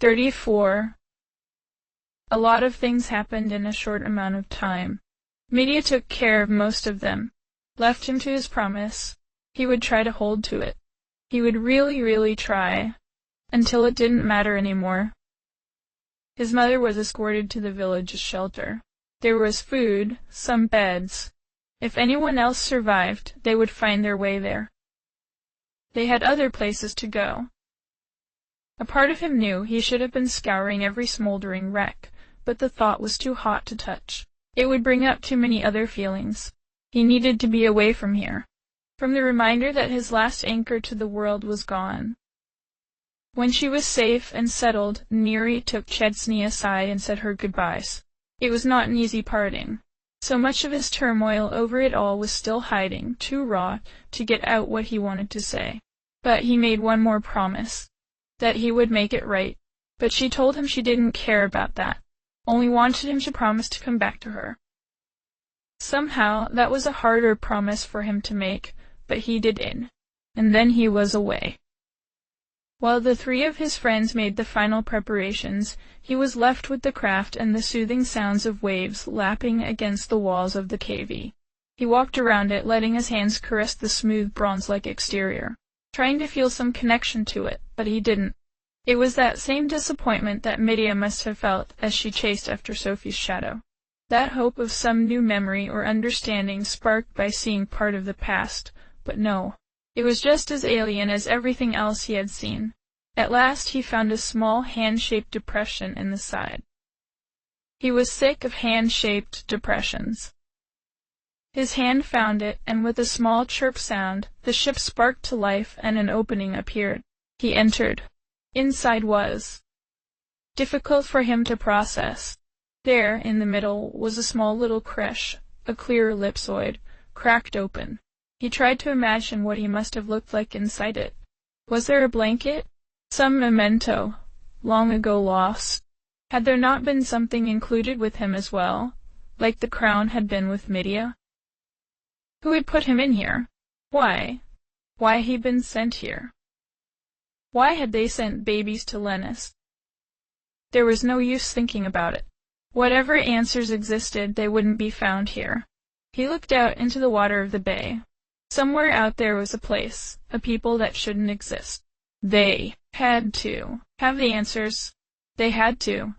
34. A lot of things happened in a short amount of time. Media took care of most of them, left him to his promise. He would try to hold to it. He would really try, until it didn't matter anymore. His mother was escorted to the village shelter. There was food, some beds. If anyone else survived, they would find their way there. They had other places to go. A part of him knew he should have been scouring every smoldering wreck, but the thought was too hot to touch. It would bring up too many other feelings. He needed to be away from here, from the reminder that his last anchor to the world was gone. When she was safe and settled, Neri took Chesney aside and said her goodbyes. It was not an easy parting. So much of his turmoil over it all was still hiding, too raw to get out what he wanted to say. But he made one more promise, that he would make it right. But she told him she didn't care about that, only wanted him to promise to come back to her. Somehow, that was a harder promise for him to make, but he did it, and then he was away. While the three of his friends made the final preparations, he was left with the craft and the soothing sounds of waves lapping against the walls of the cave. He walked around it, letting his hands caress the smooth bronze-like exterior, trying to feel some connection to it, but he didn't. It was that same disappointment that Medea must have felt as she chased after Sophie's shadow. That hope of some new memory or understanding sparked by seeing part of the past, but no. It was just as alien as everything else he had seen. At last he found a small hand-shaped depression in the side. He was sick of hand-shaped depressions. His hand found it, and with a small chirp sound, the ship sparked to life and an opening appeared. He entered. Inside was difficult for him to process. There, in the middle, was a small little creche, a clear ellipsoid, cracked open. He tried to imagine what he must have looked like inside it. Was there a blanket? Some memento, long ago lost? Had there not been something included with him as well, like the crown had been with Medea? Who had put him in here? Why? Why had he been sent here? Why had they sent babies to Lennis? There was no use thinking about it. Whatever answers existed, they wouldn't be found here. He looked out into the water of the bay. Somewhere out there was a place, a people that shouldn't exist. They had to have the answers. They had to.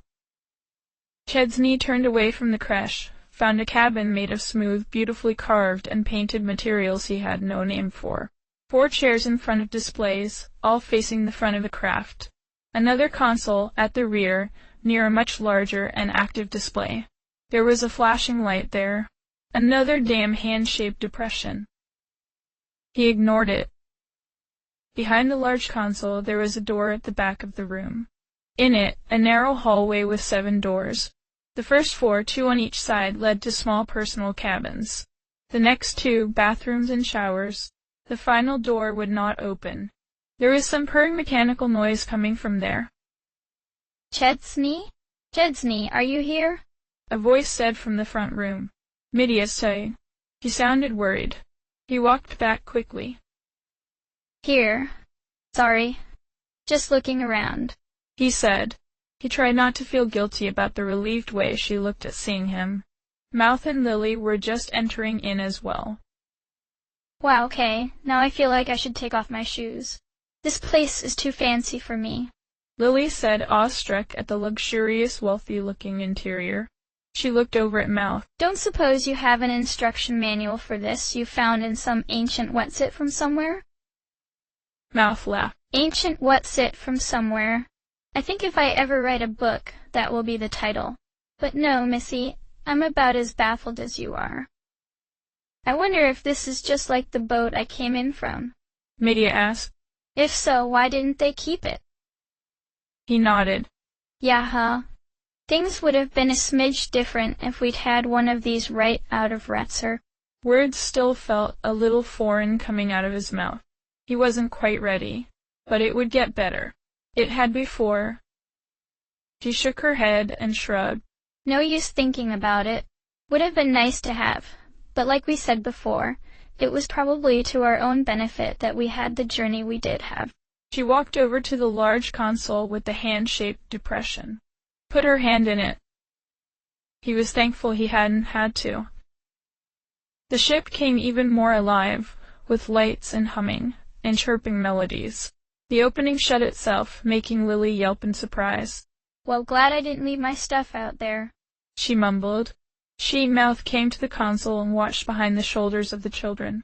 Chesney turned away from the creche, found a cabin made of smooth, beautifully carved and painted materials he had no name for. 4 chairs in front of displays, all facing the front of the craft. Another console at the rear, near a much larger and active display. There was a flashing light there. Another damn hand-shaped depression. He ignored it. Behind the large console there was a door at the back of the room. In it, a narrow hallway with 7 doors. The first 4, 2 on each side, led to small personal cabins. The next 2, bathrooms and showers. The final door would not open. There was some purring mechanical noise coming from there. Chesney? Chesney, are you here? A voice said from the front room. Medea said. He sounded worried. He walked back quickly. Here. Sorry. Just looking around, he said. He tried not to feel guilty about the relieved way she looked at seeing him. Mouth and Lily were just entering in as well. Wow, okay. Now I feel like I should take off my shoes. This place is too fancy for me, Lily said, awestruck at the luxurious, wealthy-looking interior. She looked over at Mouth. Don't suppose you have an instruction manual for this you found in some ancient what's-it from somewhere? Mouth laughed. Ancient what's-it from somewhere. I think if I ever write a book, that will be the title. But no, Missy, I'm about as baffled as you are. I wonder if this is just like the boat I came in from, Medea asked. If so, why didn't they keep it? He nodded. Yeah, huh? Things would have been a smidge different if we'd had one of these right out of Retzer. Words still felt a little foreign coming out of his mouth. He wasn't quite ready, but it would get better. It had before. She shook her head and shrugged. No use thinking about it. Would have been nice to have, but like we said before, it was probably to our own benefit that we had the journey we did have. She walked over to the large console with the hand-shaped depression. Put her hand in it. He was thankful he hadn't had to. The ship came even more alive, with lights and humming, and chirping melodies. The opening shut itself, making Lily yelp in surprise. Well, glad I didn't leave my stuff out there, she mumbled. She-Mouth came to the console and watched behind the shoulders of the children.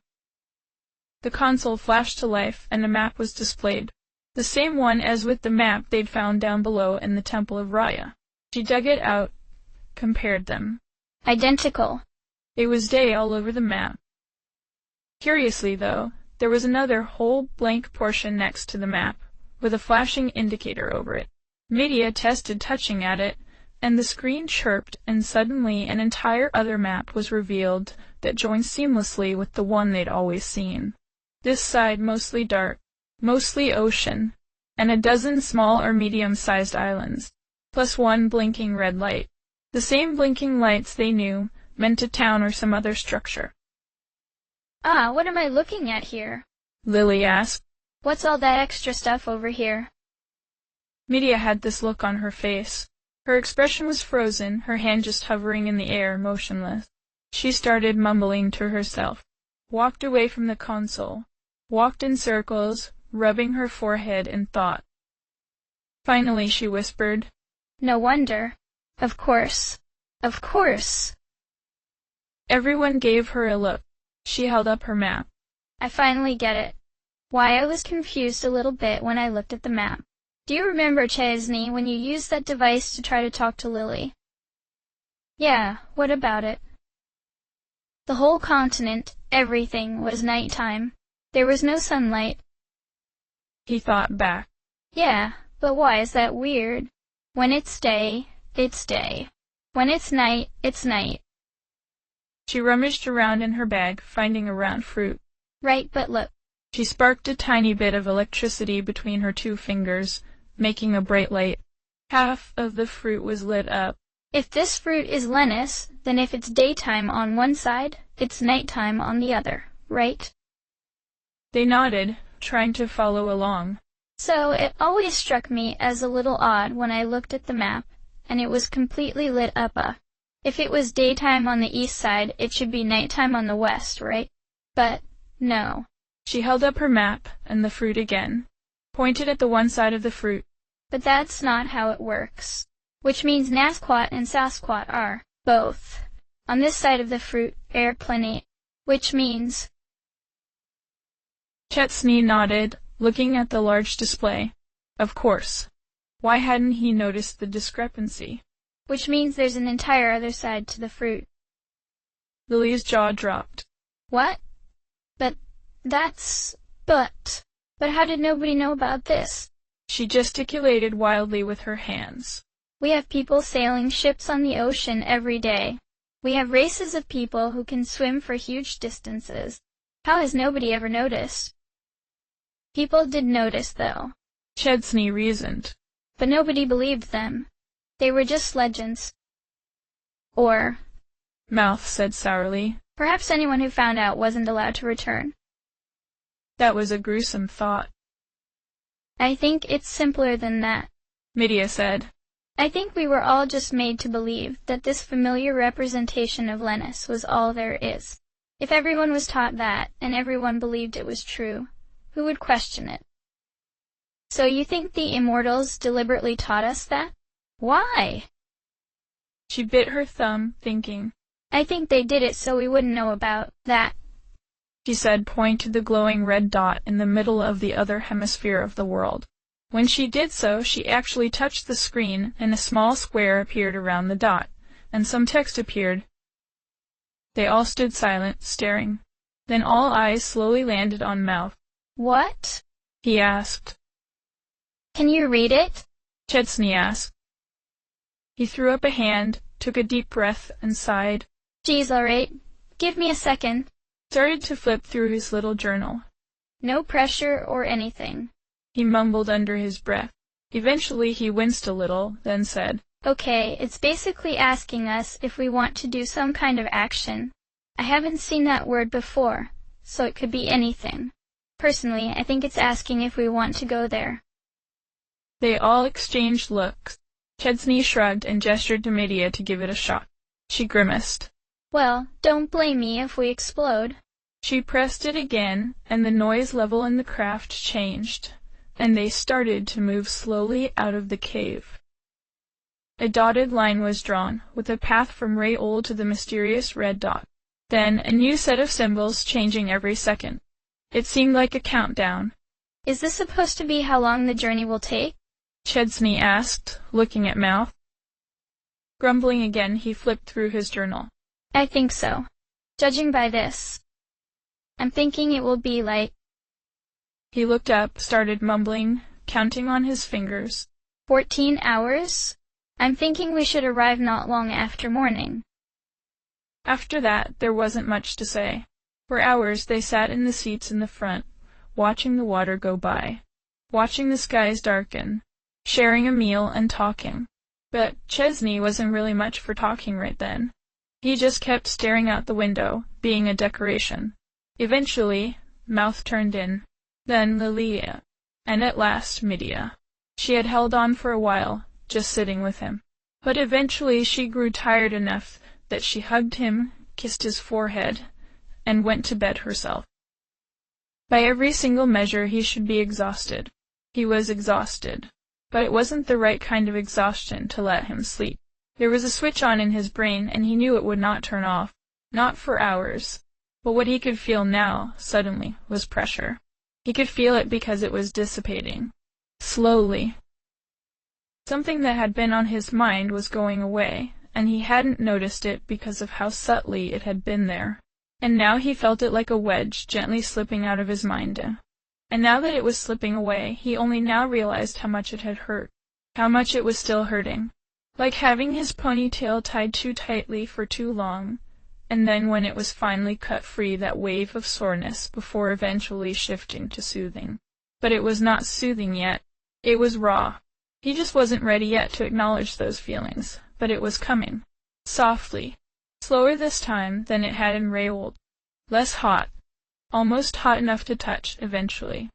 The console flashed to life, and a map was displayed. The same one as with the map they'd found down below in the Temple of Raya. She dug it out, compared them. Identical. It was day all over the map. Curiously, though, there was another whole blank portion next to the map, with a flashing indicator over it. Media tested touching at it, and the screen chirped, and suddenly an entire other map was revealed that joined seamlessly with the one they'd always seen. This side mostly dark, mostly ocean, and a dozen small or medium-sized islands, plus one blinking red light. The same blinking lights they knew meant a town or some other structure. Ah, what am I looking at here? Lily asked. What's all that extra stuff over here? Media had this look on her face. Her expression was frozen, her hand just hovering in the air, motionless. She started mumbling to herself, walked away from the console, walked in circles, rubbing her forehead in thought. Finally she whispered, No wonder. Of course. Of course. Everyone gave her a look. She held up her map. I finally get it. Why, I was confused a little bit when I looked at the map. Do you remember, Chesney, when you used that device to try to talk to Lily? Yeah, what about it? The whole continent, everything, was nighttime. There was no sunlight. He thought back. Yeah, but why is that weird? When it's day, it's day. When it's night, it's night. She rummaged around in her bag, finding a round fruit. Right, but look. She sparked a tiny bit of electricity between her two fingers, making a bright light. Half of the fruit was lit up. If this fruit is Lennis, then if it's daytime on one side, it's nighttime on the other, right? They nodded, trying to follow along. So it always struck me as a little odd when I looked at the map, and it was completely lit up. If it was daytime on the east side, it should be nighttime on the west, right? But no. She held up her map and the fruit again, pointed at the one side of the fruit. But that's not how it works. Which means Nasquat and Sasquat are, both, on this side of the fruit, air plenty. Which means... Chesney nodded, looking at the large display. Of course. Why hadn't he noticed the discrepancy? Which means there's an entire other side to the fruit. Lily's jaw dropped. What? But how did nobody know about this? She gesticulated wildly with her hands. We have people sailing ships on the ocean every day. We have races of people who can swim for huge distances. How has nobody ever noticed? People did notice, though. Chesney reasoned. But nobody believed them. They were just legends. Or, Mouth said sourly, perhaps anyone who found out wasn't allowed to return. That was a gruesome thought. I think it's simpler than that, Media said. I think we were all just made to believe that this familiar representation of Lennis was all there is. If everyone was taught that, and everyone believed it was true, who would question it? So you think the immortals deliberately taught us that? Why? She bit her thumb, thinking. I think they did it so we wouldn't know about that, she said, pointing to the glowing red dot in the middle of the other hemisphere of the world. When she did so, she actually touched the screen, and a small square appeared around the dot, and some text appeared. They all stood silent, staring. Then all eyes slowly landed on Mouth. What? He asked. Can you read it? Chesney asked. He threw up a hand, took a deep breath, and sighed. Geez, all right. Give me a second. Started to flip through his little journal. No pressure or anything, he mumbled under his breath. Eventually he winced a little, then said, Okay, it's basically asking us if we want to do some kind of action. I haven't seen that word before, so it could be anything. Personally, I think it's asking if we want to go there. They all exchanged looks. Chesney shrugged and gestured to Medea to give it a shot. She grimaced. Well, don't blame me if we explode. She pressed it again, and the noise level in the craft changed, and they started to move slowly out of the cave. A dotted line was drawn, with a path from Ray-Old to the mysterious red dot. Then a new set of symbols changing every second. It seemed like a countdown. Is this supposed to be how long the journey will take? Chesney asked, looking at Mouth. Grumbling again, he flipped through his journal. I think so. Judging by this, I'm thinking it will be like... He looked up, started mumbling, counting on his fingers. 14 hours? I'm thinking we should arrive not long after morning. After that, there wasn't much to say. For hours they sat in the seats in the front, watching the water go by, watching the skies darken, sharing a meal and talking. But Chesney wasn't really much for talking right then. He just kept staring out the window, being a decoration. Eventually, Mouth turned in, then Lilia, and at last Medea. She had held on for a while, just sitting with him. But eventually she grew tired enough that she hugged him, kissed his forehead, and went to bed herself. By every single measure he should be exhausted. He was exhausted, but it wasn't the right kind of exhaustion to let him sleep. There was a switch on in his brain, and he knew it would not turn off, not for hours. But what he could feel now, suddenly, was pressure. He could feel it because it was dissipating. Slowly. Something that had been on his mind was going away, and he hadn't noticed it because of how subtly it had been there. And now he felt it like a wedge gently slipping out of his mind. And now that it was slipping away, he only now realized how much it had hurt, how much it was still hurting. Like having his ponytail tied too tightly for too long, and then when it was finally cut free, that wave of soreness before eventually shifting to soothing. But it was not soothing yet. It was raw. He just wasn't ready yet to acknowledge those feelings, but it was coming. Softly. Slower this time than it had in Ray-Old. Less hot. Almost hot enough to touch, eventually.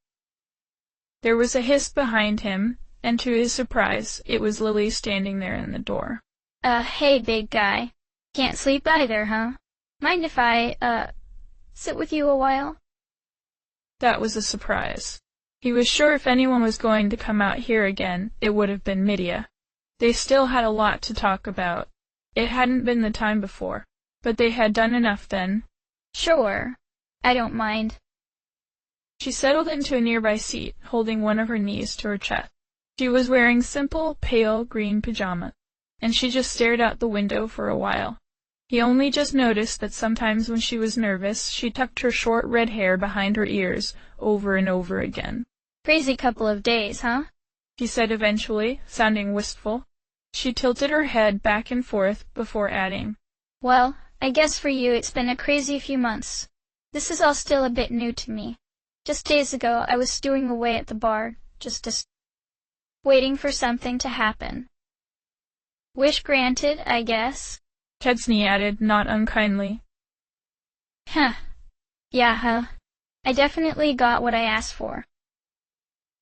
There was a hiss behind him, and to his surprise, it was Lily standing there in the door. Hey, big guy. Can't sleep either, huh? Mind if I, sit with you a while? That was a surprise. He was sure if anyone was going to come out here again, it would have been Medea. They still had a lot to talk about. It hadn't been the time before, but they had done enough then. Sure. I don't mind. She settled into a nearby seat, holding one of her knees to her chest. She was wearing simple, pale green pajamas, and she just stared out the window for a while. He only just noticed that sometimes when she was nervous, she tucked her short red hair behind her ears over and over again. Crazy couple of days, huh? She said eventually, sounding wistful. She tilted her head back and forth before adding, Well, I guess for you it's been a crazy few months. This is all still a bit new to me. Just days ago I was stewing away at the bar, just waiting for something to happen. Wish granted, I guess. Chesney added, not unkindly. Huh. Yeah, huh. I definitely got what I asked for.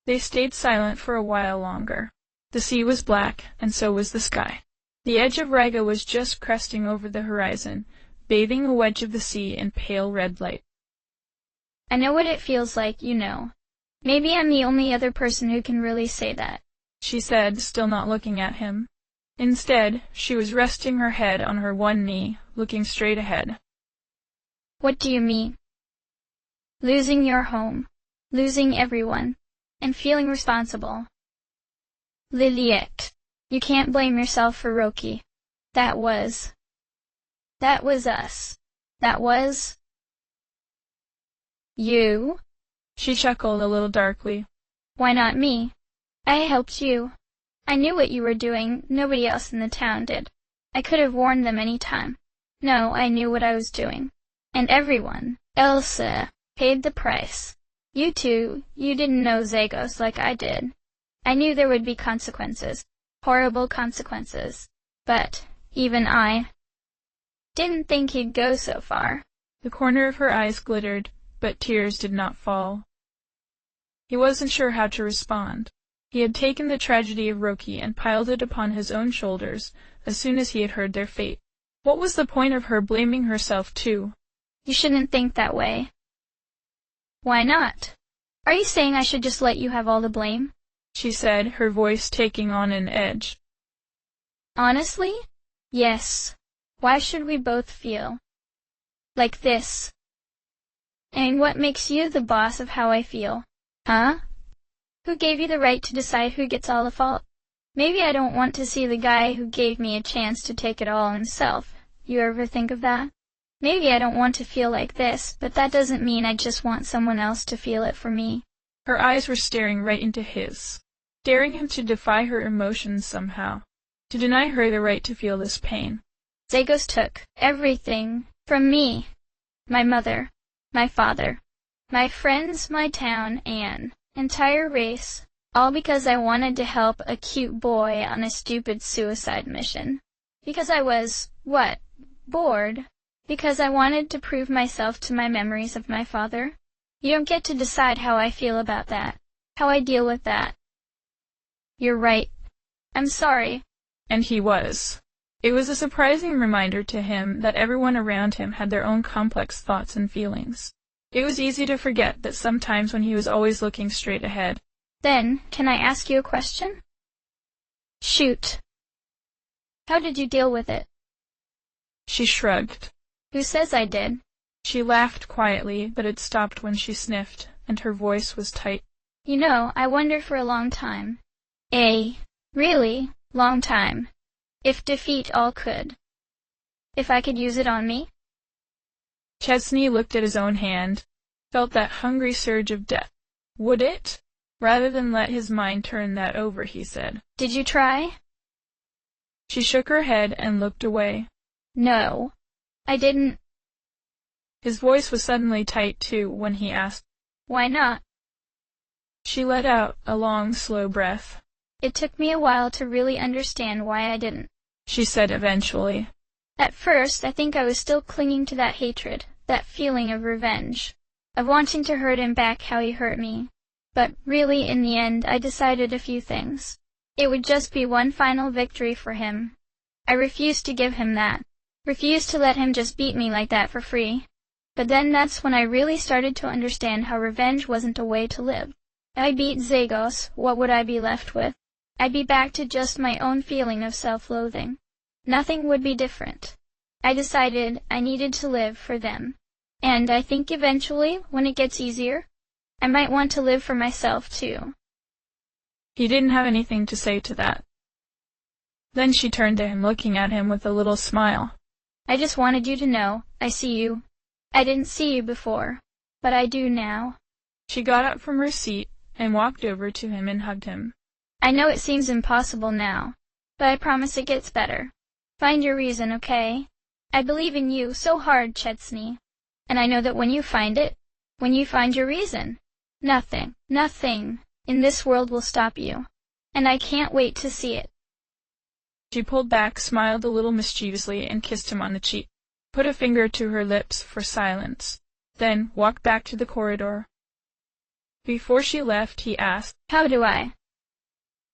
They stayed silent for a while longer. The sea was black, and so was the sky. The edge of Riga was just cresting over the horizon, bathing a wedge of the sea in pale red light. I know what it feels like, you know. Maybe I'm the only other person who can really say that, she said, still not looking at him. Instead, she was resting her head on her one knee, looking straight ahead. What do you mean? Losing your home, losing everyone, and feeling responsible. Liliet, you can't blame yourself for Roki. That was us. That was... you? She chuckled a little darkly. Why not me? I helped you. I knew what you were doing, nobody else in the town did. I could have warned them any time. No, I knew what I was doing. And everyone, Elsa, paid the price. You two, you didn't know Zagos like I did. I knew there would be consequences. Horrible consequences. But, even I didn't think he'd go so far. The corner of her eyes glittered, but tears did not fall. He wasn't sure how to respond. He had taken the tragedy of Roki and piled it upon his own shoulders as soon as he had heard their fate. What was the point of her blaming herself too? You shouldn't think that way. Why not? Are you saying I should just let you have all the blame? She said, her voice taking on an edge. Honestly? Yes. Why should we both feel like this? And what makes you the boss of how I feel? Huh? Who gave you the right to decide who gets all the fault? Maybe I don't want to see the guy who gave me a chance to take it all himself. You ever think of that? Maybe I don't want to feel like this, but that doesn't mean I just want someone else to feel it for me. Her eyes were staring right into his, daring him to defy her emotions somehow, to deny her the right to feel this pain. Zagos took everything from me. My mother, my father, my friends, my town, and entire race, all because I wanted to help a cute boy on a stupid suicide mission. Because I was, bored. Because I wanted to prove myself to my memories of my father. You don't get to decide how I feel about that, how I deal with that. You're right. I'm sorry. And he was. It was a surprising reminder to him that everyone around him had their own complex thoughts and feelings. It was easy to forget that sometimes when he was always looking straight ahead. Then, can I ask you a question? Shoot. How did you deal with it? She shrugged. Who says I did? She laughed quietly, but it stopped when she sniffed, and her voice was tight. You know, I wondered for a long time. A really long time. If defeat all could. If I could use it on me? Chesney looked at his own hand, felt that hungry surge of death. Would it? Rather than let his mind turn that over, he said. Did you try? She shook her head and looked away. No. I didn't. His voice was suddenly tight, too, when he asked, Why not? She let out a long, slow breath. It took me a while to really understand why I didn't, she said eventually. At first, I think I was still clinging to that hatred, that feeling of revenge, of wanting to hurt him back how he hurt me. But really, in the end, I decided a few things. It would just be one final victory for him. I refused to give him that. Refused to let him just beat me like that for free. But then that's when I really started to understand how revenge wasn't a way to live. I beat Zagos, what would I be left with? I'd be back to just my own feeling of self-loathing. Nothing would be different. I decided I needed to live for them. And I think eventually, when it gets easier, I might want to live for myself too. He didn't have anything to say to that. Then she turned to him, looking at him with a little smile. I just wanted you to know, I see you. I didn't see you before, but I do now. She got up from her seat and walked over to him and hugged him. I know it seems impossible now, but I promise it gets better. Find your reason, okay? I believe in you so hard, Chesney. And I know that when you find it, when you find your reason, nothing in this world will stop you. And I can't wait to see it. She pulled back, smiled a little mischievously, and kissed him on the cheek, put a finger to her lips for silence, then walked back to the corridor. Before she left, he asked, How do I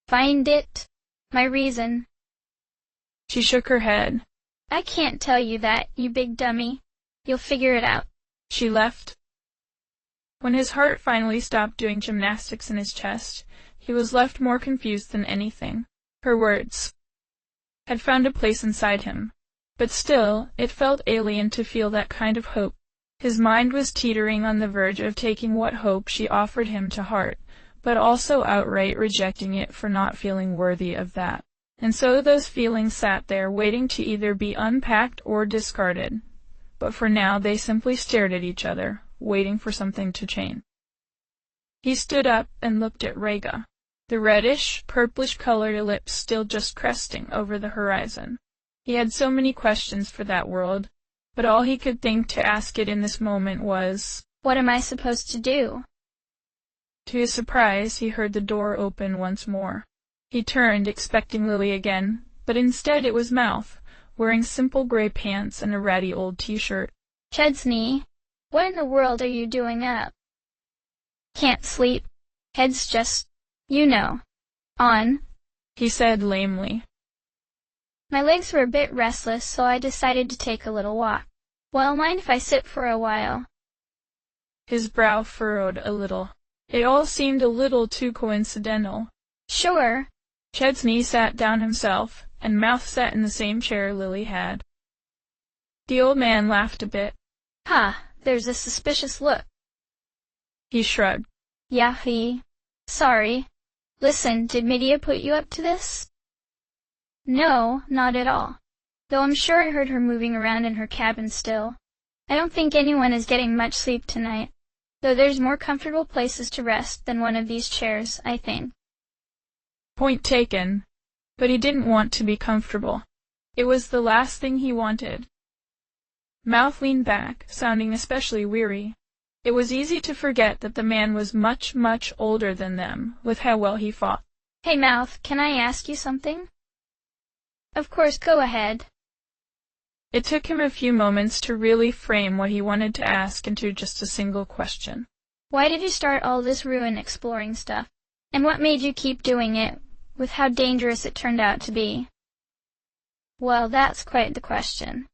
find it? My reason? She shook her head. I can't tell you that, you big dummy. You'll figure it out. She left. When his heart finally stopped doing gymnastics in his chest, he was left more confused than anything. Her words had found a place inside him, but still, it felt alien to feel that kind of hope. His mind was teetering on the verge of taking what hope she offered him to heart, but also outright rejecting it for not feeling worthy of that. And so those feelings sat there, waiting to either be unpacked or discarded. But for now they simply stared at each other, waiting for something to change. He stood up and looked at Rhaegar, the reddish, purplish-colored ellipse still just cresting over the horizon. He had so many questions for that world, but all he could think to ask it in this moment was, What am I supposed to do? To his surprise, he heard the door open once more. He turned, expecting Lily again, but instead it was Mouth, wearing simple gray pants and a ratty old t-shirt. Chesney, what in the world are you doing up? Can't sleep. Head's just, you know, on, he said lamely. My legs were a bit restless, so I decided to take a little walk. Well, mind if I sit for a while? His brow furrowed a little. It all seemed a little too coincidental. Sure. Chesney sat down himself, and Mouth sat in the same chair Lily had. The old man laughed a bit. Ha, there's a suspicious look. He shrugged. Yahi. Sorry. Listen, did Medea put you up to this? No, not at all. Though I'm sure I heard her moving around in her cabin still. I don't think anyone is getting much sleep tonight, though there's more comfortable places to rest than one of these chairs, I think. Point taken. But he didn't want to be comfortable. It was the last thing he wanted. Mouth leaned back, sounding especially weary. It was easy to forget that the man was much, much older than them, with how well he fought. Hey, Mouth, can I ask you something? Of course, go ahead. It took him a few moments to really frame what he wanted to ask into just a single question. Why did you start all this ruin exploring stuff? And what made you keep doing it, with how dangerous it turned out to be? Well, that's quite the question.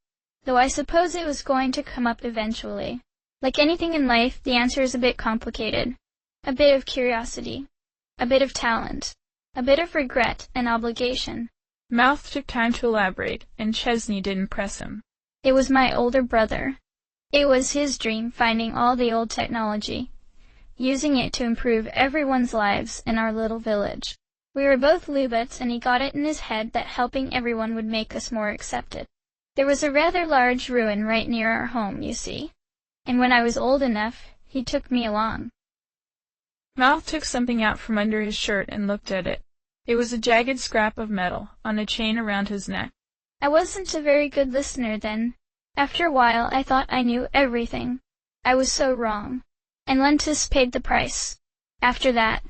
Though I suppose it was going to come up eventually. Like anything in life, the answer is a bit complicated. A bit of curiosity. A bit of talent. A bit of regret and obligation. Mouth took time to elaborate, and Chesney didn't press him. It was my older brother. It was his dream finding all the old technology, using it to improve everyone's lives in our little village. We were both Lubits, and he got it in his head that helping everyone would make us more accepted. There was a rather large ruin right near our home, you see, and when I was old enough, he took me along. Mouth took something out from under his shirt and looked at it. It was a jagged scrap of metal, on a chain around his neck. I wasn't a very good listener then. After a while, I thought I knew everything. I was so wrong. And Lentus paid the price. After that,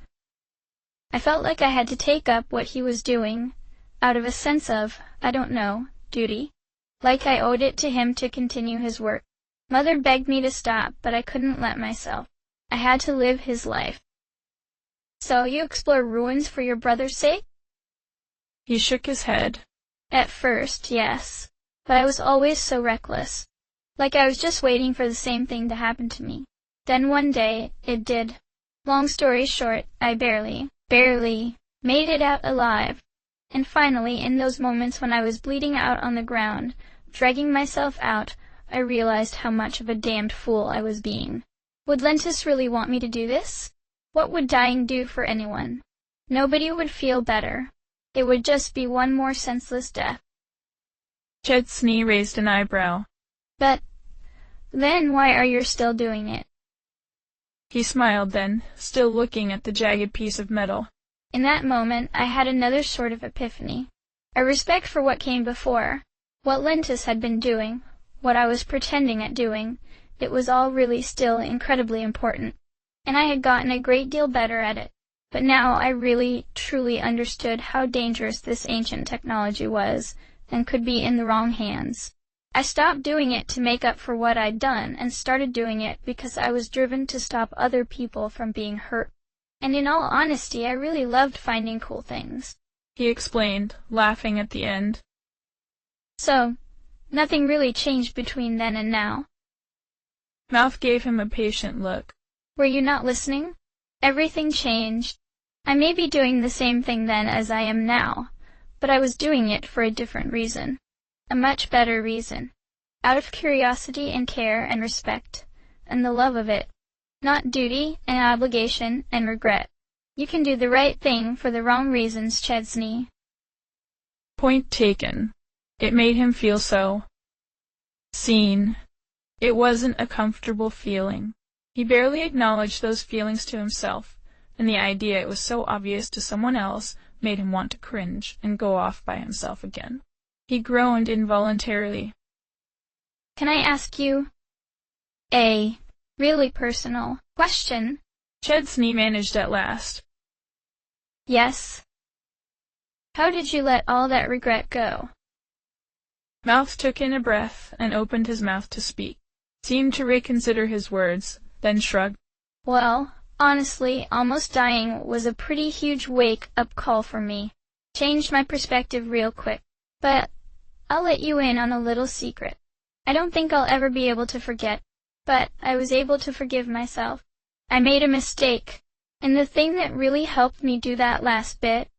I felt like I had to take up what he was doing, out of a sense of, I don't know, duty. Like I owed it to him to continue his work. Mother begged me to stop, but I couldn't let myself. I had to live his life. So you explore ruins for your brother's sake? He shook his head. At first, yes. But I was always so reckless. Like I was just waiting for the same thing to happen to me. Then one day, it did. Long story short, I barely made it out alive. And finally, in those moments when I was bleeding out on the ground, dragging myself out, I realized how much of a damned fool I was being. Would Lentus really want me to do this? What would dying do for anyone? Nobody would feel better. It would just be one more senseless death. Chesney raised an eyebrow. But then why are you still doing it? He smiled then, still looking at the jagged piece of metal. In that moment, I had another sort of epiphany. A respect for what came before. What Lentus had been doing, what I was pretending at doing, it was all really still incredibly important. And I had gotten a great deal better at it. But now I really, truly understood how dangerous this ancient technology was, and could be in the wrong hands. I stopped doing it to make up for what I'd done, and started doing it because I was driven to stop other people from being hurt. And in all honesty, I really loved finding cool things. He explained, laughing at the end. So, nothing really changed between then and now. Mouth gave him a patient look. Were you not listening? Everything changed. I may be doing the same thing then as I am now, but I was doing it for a different reason. A much better reason. Out of curiosity and care and respect, and the love of it. Not duty and obligation and regret. You can do the right thing for the wrong reasons, Chesney. Point taken. It made him feel so seen. It wasn't a comfortable feeling. He barely acknowledged those feelings to himself, and the idea it was so obvious to someone else made him want to cringe and go off by himself again. He groaned involuntarily. Can I ask you a really personal question? Chesney managed at last. Yes. How did you let all that regret go? Mouth took in a breath and opened his mouth to speak. Seemed to reconsider his words, then shrugged. Well, Honestly, almost dying was a pretty huge wake-up call for me. Changed my perspective real quick. But I'll let you in on a little secret. I don't think I'll ever be able to forget, but I was able to forgive myself. I made a mistake, and the thing that really helped me do that last bit,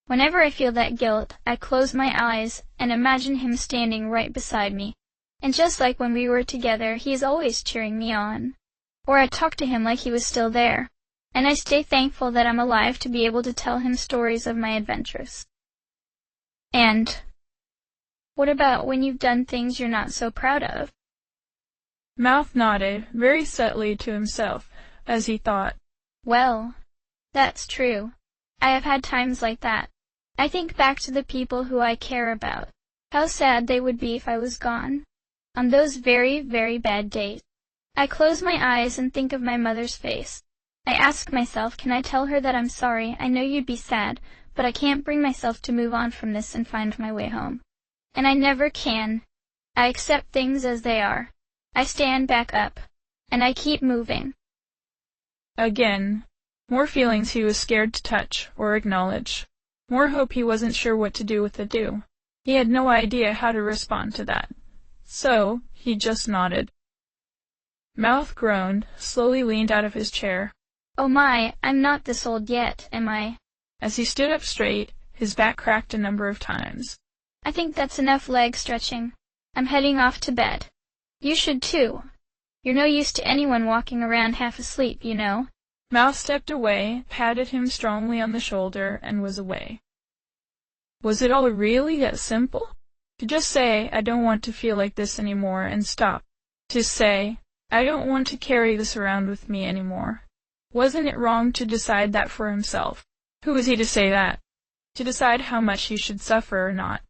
whenever I feel that guilt, I close my eyes and imagine him standing right beside me. And just like when we were together, he's always cheering me on. Or I talk to him like he was still there. And I stay thankful that I'm alive to be able to tell him stories of my adventures. And what about when you've done things you're not so proud of? Mouth nodded very subtly to himself as he thought, Well, that's true. I have had times like that. I think back to the people who I care about. How sad they would be if I was gone. On those very, very bad days. I close my eyes and think of my mother's face. I ask myself, can I tell her that I'm sorry? I know you'd be sad, but I can't bring myself to move on from this and find my way home. And I never can. I accept things as they are. I stand back up. And I keep moving. Again, more feelings he was scared to touch or acknowledge. More hope he wasn't sure what to do with the do. He had no idea how to respond to that. So, he just nodded. Mouth groaned, slowly leaned out of his chair. Oh my, I'm not this old yet, am I? As he stood up straight, his back cracked a number of times. I think that's enough leg stretching. I'm heading off to bed. You should too. You're no use to anyone walking around half asleep, you know. Mouth stepped away, patted him strongly on the shoulder, and was away. Was it all really that simple? To just say, I don't want to feel like this anymore, and stop. To say, I don't want to carry this around with me anymore. Wasn't it wrong to decide that for himself? Who was he to say that? To decide how much he should suffer or not?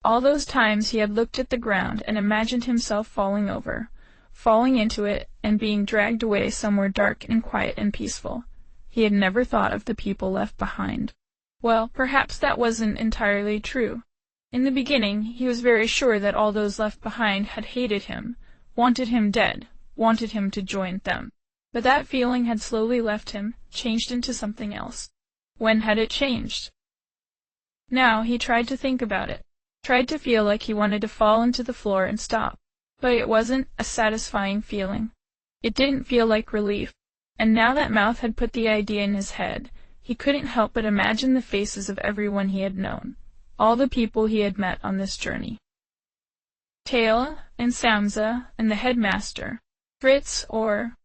All those times he had looked at the ground and imagined himself falling over, falling into it, and being dragged away somewhere dark and quiet and peaceful. He had never thought of the people left behind. Well, perhaps that wasn't entirely true. In the beginning, he was very sure that all those left behind had hated him, wanted him dead, wanted him to join them. But that feeling had slowly left him, changed into something else. When had it changed? Now he tried to think about it, tried to feel like he wanted to fall into the floor and stop. But it wasn't a satisfying feeling. It didn't feel like relief. And now that Mouth had put the idea in his head, he couldn't help but imagine the faces of everyone he had known, all the people he had met on this journey. Tail, and Samsa, and the headmaster, Fritz, or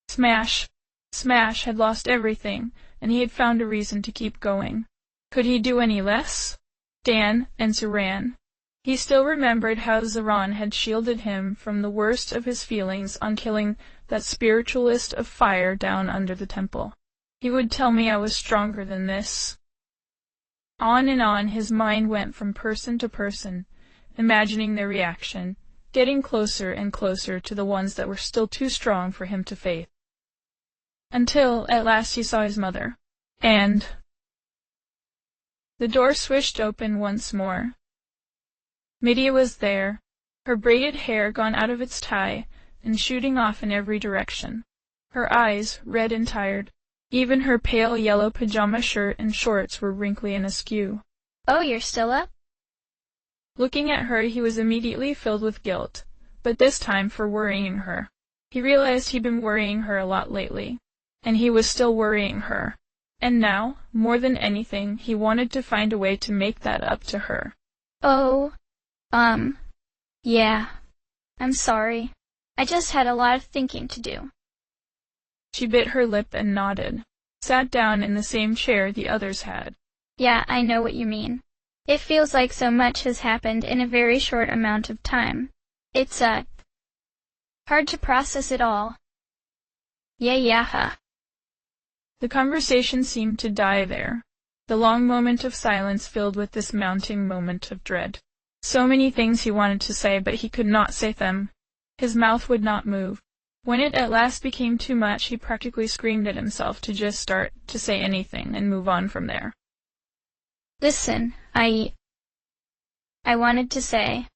Smash. Smash had lost everything, and he had found a reason to keep going. Could he do any less? Dan, and Zaran. He still remembered how Zaran had shielded him from the worst of his feelings on killing that spiritualist of fire down under the temple. He would tell me I was stronger than this. On and on his mind went from person to person, imagining their reaction, getting closer and closer to the ones that were still too strong for him to face. Until, at last, he saw his mother. And the door swished open once more. Medea was there, her braided hair gone out of its tie and shooting off in every direction. Her eyes, red and tired. Even her pale yellow pajama shirt and shorts were wrinkly and askew. Oh, you're still up? Looking at her, he was immediately filled with guilt, but this time for worrying her. He realized he'd been worrying her a lot lately, and he was still worrying her. And now, more than anything, he wanted to find a way to make that up to her. Oh, yeah. I'm sorry. I just had a lot of thinking to do. She bit her lip and nodded, sat down in the same chair the others had. Yeah, I know what you mean. It feels like so much has happened in a very short amount of time. It's, hard to process it all. Yeah. The conversation seemed to die there, the long moment of silence filled with this mounting moment of dread. So many things he wanted to say, but he could not say them. His mouth would not move. When it at last became too much, he practically screamed at himself to just start to say anything and move on from there. Listen, I wanted to say.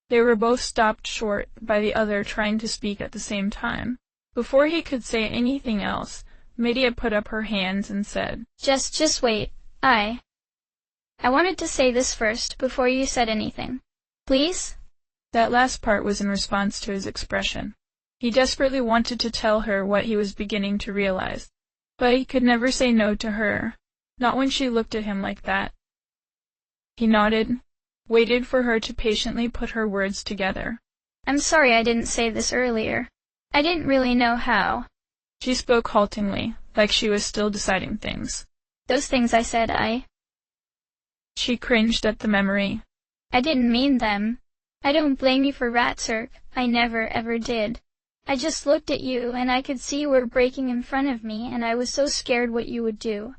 They were both stopped short by the other trying to speak at the same time. Before he could say anything else, Medea put up her hands and said, Just wait. I wanted to say this first, before you said anything. Please? That last part was in response to his expression. He desperately wanted to tell her what he was beginning to realize, but he could never say no to her, not when she looked at him like that. He nodded, waited for her to patiently put her words together. I'm sorry I didn't say this earlier. I didn't really know how. She spoke haltingly, like she was still deciding things. Those things I said, She cringed at the memory. I didn't mean them. I don't blame you for Ratzerk. I never ever did. I just looked at you and I could see you were breaking in front of me and I was so scared what you would do.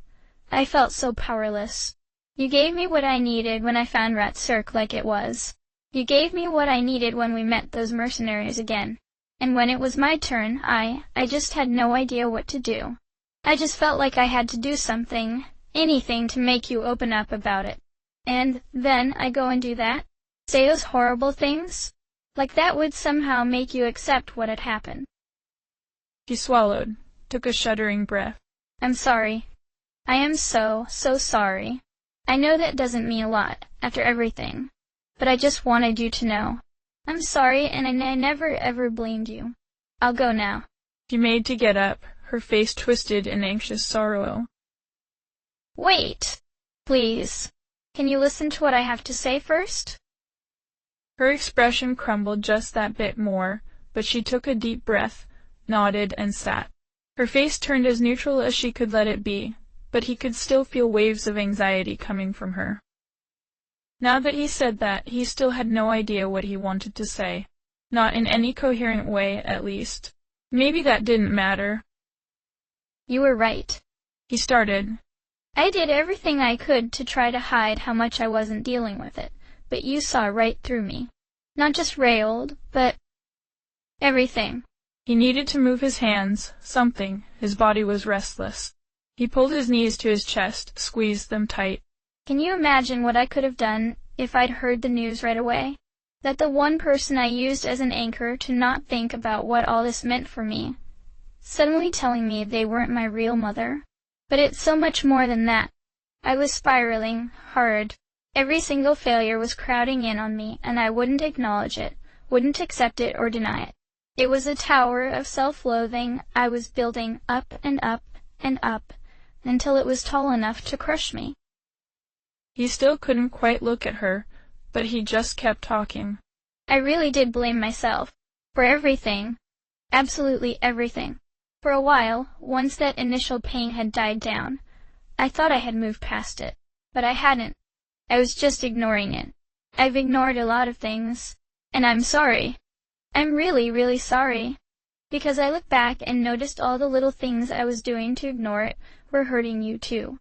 I felt so powerless. You gave me what I needed when I found Ratzerk like it was. You gave me what I needed when we met those mercenaries again. And when it was my turn, I just had no idea what to do. I just felt like I had to do something, anything to make you open up about it. And then I go and do that? Say those horrible things? Like that would somehow make you accept what had happened. She swallowed, took a shuddering breath. I'm sorry. I am so sorry. I know that doesn't mean a lot, after everything. But I just wanted you to know. I'm sorry, and I never ever blamed you. I'll go now. She made to get up, her face twisted in anxious sorrow. Wait! Please. Can you listen to what I have to say first? Her expression crumbled just that bit more, but she took a deep breath, nodded, and sat. Her face turned as neutral as she could let it be, but he could still feel waves of anxiety coming from her. Now that he said that, he still had no idea what he wanted to say. Not in any coherent way, at least. Maybe that didn't matter. You were right. He started. I did everything I could to try to hide how much I wasn't dealing with it, but you saw right through me. Not just railed, but everything. He needed to move his hands, something. His body was restless. He pulled his knees to his chest, squeezed them tight. Can you imagine what I could have done if I'd heard the news right away? That the one person I used as an anchor to not think about what all this meant for me, suddenly telling me they weren't my real mother. But it's so much more than that. I was spiraling hard. Every single failure was crowding in on me, and I wouldn't acknowledge it, wouldn't accept it or deny it. It was a tower of self-loathing I was building up and up and up, until it was tall enough to crush me. He still couldn't quite look at her, but he just kept talking. I really did blame myself. For everything. Absolutely everything. For a while, once that initial pain had died down, I thought I had moved past it. But I hadn't. I was just ignoring it. I've ignored a lot of things. And I'm sorry. I'm really sorry. Because I looked back and noticed all the little things I was doing to ignore it were hurting you too.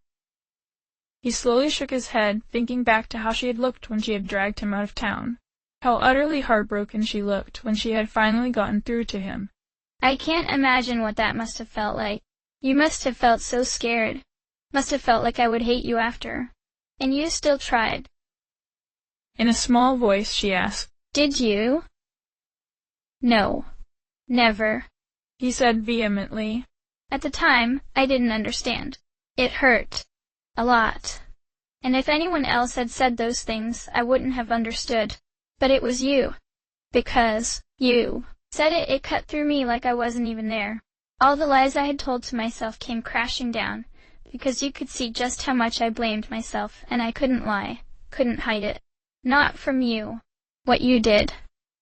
He slowly shook his head, thinking back to how she had looked when she had dragged him out of town. How utterly heartbroken she looked when she had finally gotten through to him. I can't imagine what that must have felt like. You must have felt so scared. Must have felt like I would hate you after. And you still tried. In a small voice, she asked, Did you? No. Never. He said vehemently. At the time, I didn't understand. It hurt. A lot. And if anyone else had said those things, I wouldn't have understood. But it was you. Because you said it, it cut through me like I wasn't even there. All the lies I had told to myself came crashing down, because you could see just how much I blamed myself, and I couldn't lie, couldn't hide it. Not from you. What you did.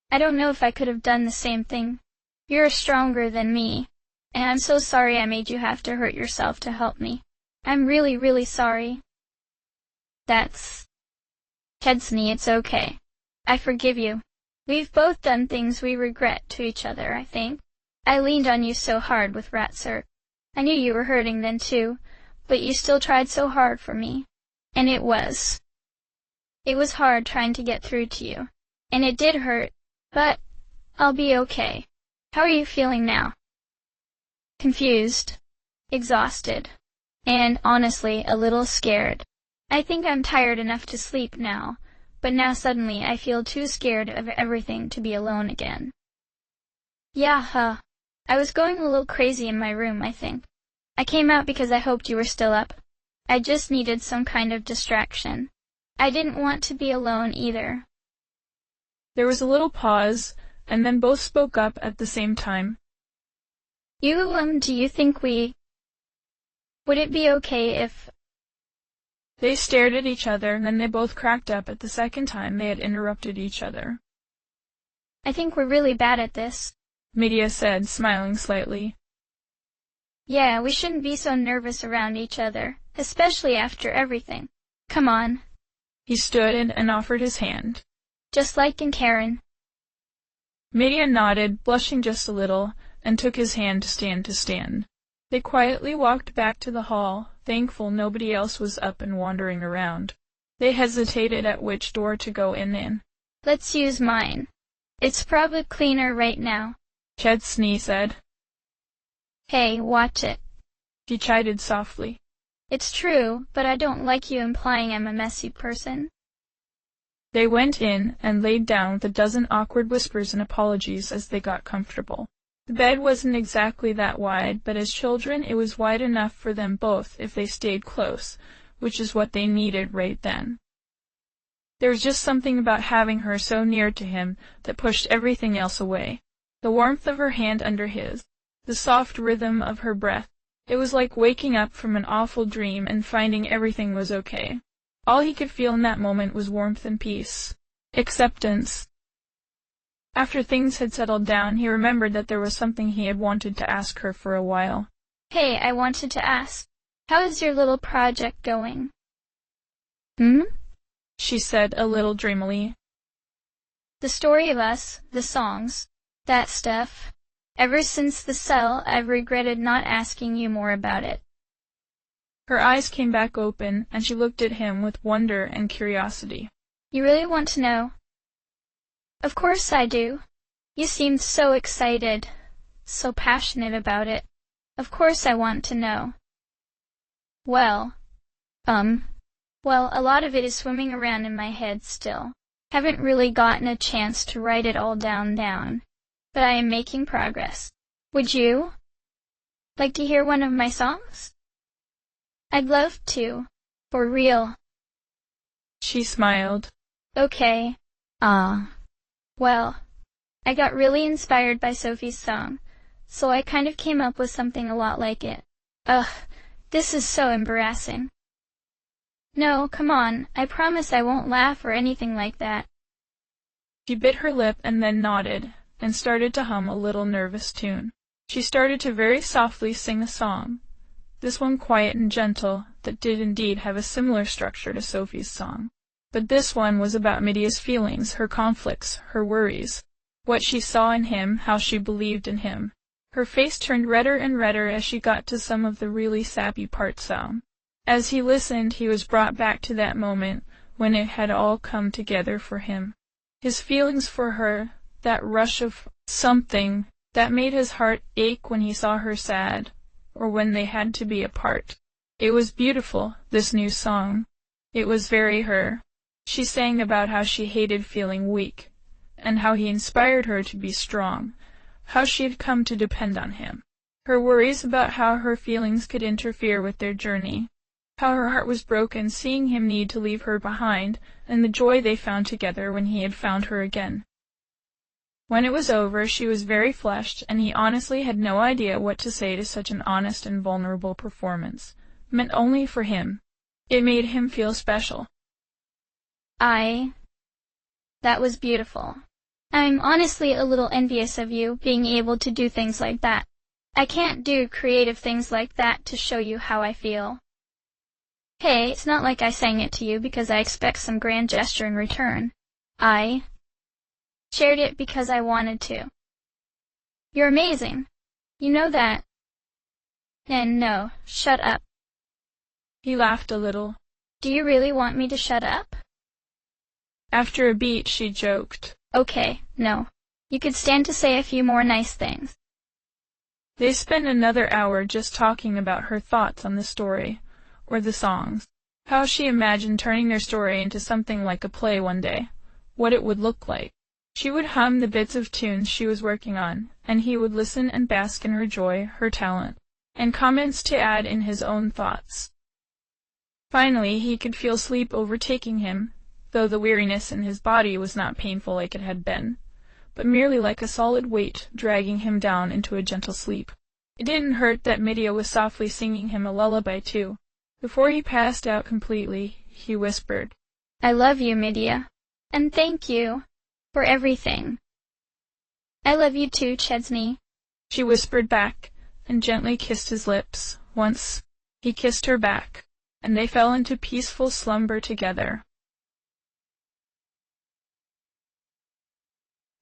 I don't know if I could have done the same thing. You're stronger than me, and I'm so sorry I made you have to hurt yourself to help me. I'm really sorry. That's... Chedsney, it's okay. I forgive you. We've both done things we regret to each other, I think. I leaned on you so hard with Ratzerk. I knew you were hurting then too, but you still tried so hard for me. And it was hard trying to get through to you. And it did hurt, but I'll be okay. How are you feeling now? Confused. Exhausted. And, honestly, a little scared. I think I'm tired enough to sleep now, but now suddenly I feel too scared of everything to be alone again. Yeah, I was going a little crazy in my room, I think. I came out because I hoped you were still up. I just needed some kind of distraction. I didn't want to be alone either. There was a little pause, and then both spoke up at the same time. Do you think would it be okay if... They stared at each other, and then they both cracked up at the second time they had interrupted each other. I think we're really bad at this, Medea said, smiling slightly. Yeah, we shouldn't be so nervous around each other, especially after everything. Come on. He stood and offered his hand. Just like in Karen. Medea nodded, blushing just a little, and took his hand to stand. They quietly walked back to the hall, thankful nobody else was up and wandering around. They hesitated at which door to go in. Let's use mine. It's probably cleaner right now, Chesney said. Hey, watch it. She chided softly. It's true, but I don't like you implying I'm a messy person. They went in and laid down with a dozen awkward whispers and apologies as they got comfortable. The bed wasn't exactly that wide, but as children it was wide enough for them both if they stayed close, which is what they needed right then. There was just something about having her so near to him that pushed everything else away. The warmth of her hand under his, the soft rhythm of her breath. It was like waking up from an awful dream and finding everything was okay. All he could feel in that moment was warmth and peace. Acceptance. After things had settled down, he remembered that there was something he had wanted to ask her for a while. Hey, I wanted to ask, how is your little project going? She said a little dreamily. The story of us, the songs, that stuff. Ever since the cell, I've regretted not asking you more about it. Her eyes came back open, and she looked at him with wonder and curiosity. You really want to know? Of course I do. You seemed so excited, so passionate about it. Of course I want to know. Well, a lot of it is swimming around in my head still. Haven't really gotten a chance to write it all down, but I am making progress. Would you like to hear one of my songs? I'd love to, for real. She smiled. Okay. Well, I got really inspired by Sophie's song, so I kind of came up with something a lot like it. Ugh, this is so embarrassing. No, come on, I promise I won't laugh or anything like that. She bit her lip and then nodded, and started to hum a little nervous tune. She started to very softly sing a song, this one quiet and gentle, that did indeed have a similar structure to Sophie's song. But this one was about Medea's feelings, her conflicts, her worries, what she saw in him, how she believed in him. Her face turned redder and redder as she got to some of the really sappy parts down. As he listened, he was brought back to that moment when it had all come together for him. His feelings for her, that rush of something that made his heart ache when he saw her sad, or when they had to be apart. It was beautiful, this new song. It was very her. She sang about how she hated feeling weak, and how he inspired her to be strong, how she had come to depend on him. Her worries about how her feelings could interfere with their journey, how her heart was broken seeing him need to leave her behind, and the joy they found together when he had found her again. When it was over, she was very flushed, and he honestly had no idea what to say to such an honest and vulnerable performance, meant only for him. It made him feel special. That was beautiful. I'm honestly a little envious of you being able to do things like that. I can't do creative things like that to show you how I feel. Hey, it's not like I sang it to you because I expect some grand gesture in return. I shared it because I wanted to. You're amazing. You know that. And no, shut up. He laughed a little. Do you really want me to shut up? After a beat, she joked. Okay, no. You could stand to say a few more nice things. They spent another hour just talking about her thoughts on the story, or the songs, how she imagined turning their story into something like a play one day, what it would look like. She would hum the bits of tunes she was working on, and he would listen and bask in her joy, her talent, and comments to add in his own thoughts. Finally, he could feel sleep overtaking him, though the weariness in his body was not painful like it had been, but merely like a solid weight dragging him down into a gentle sleep. It didn't hurt that Medea was softly singing him a lullaby too. Before he passed out completely, he whispered, "I love you, Medea, and thank you for everything." "I love you too, Chesney," she whispered back, and gently kissed his lips. Once he kissed her back, and they fell into peaceful slumber together.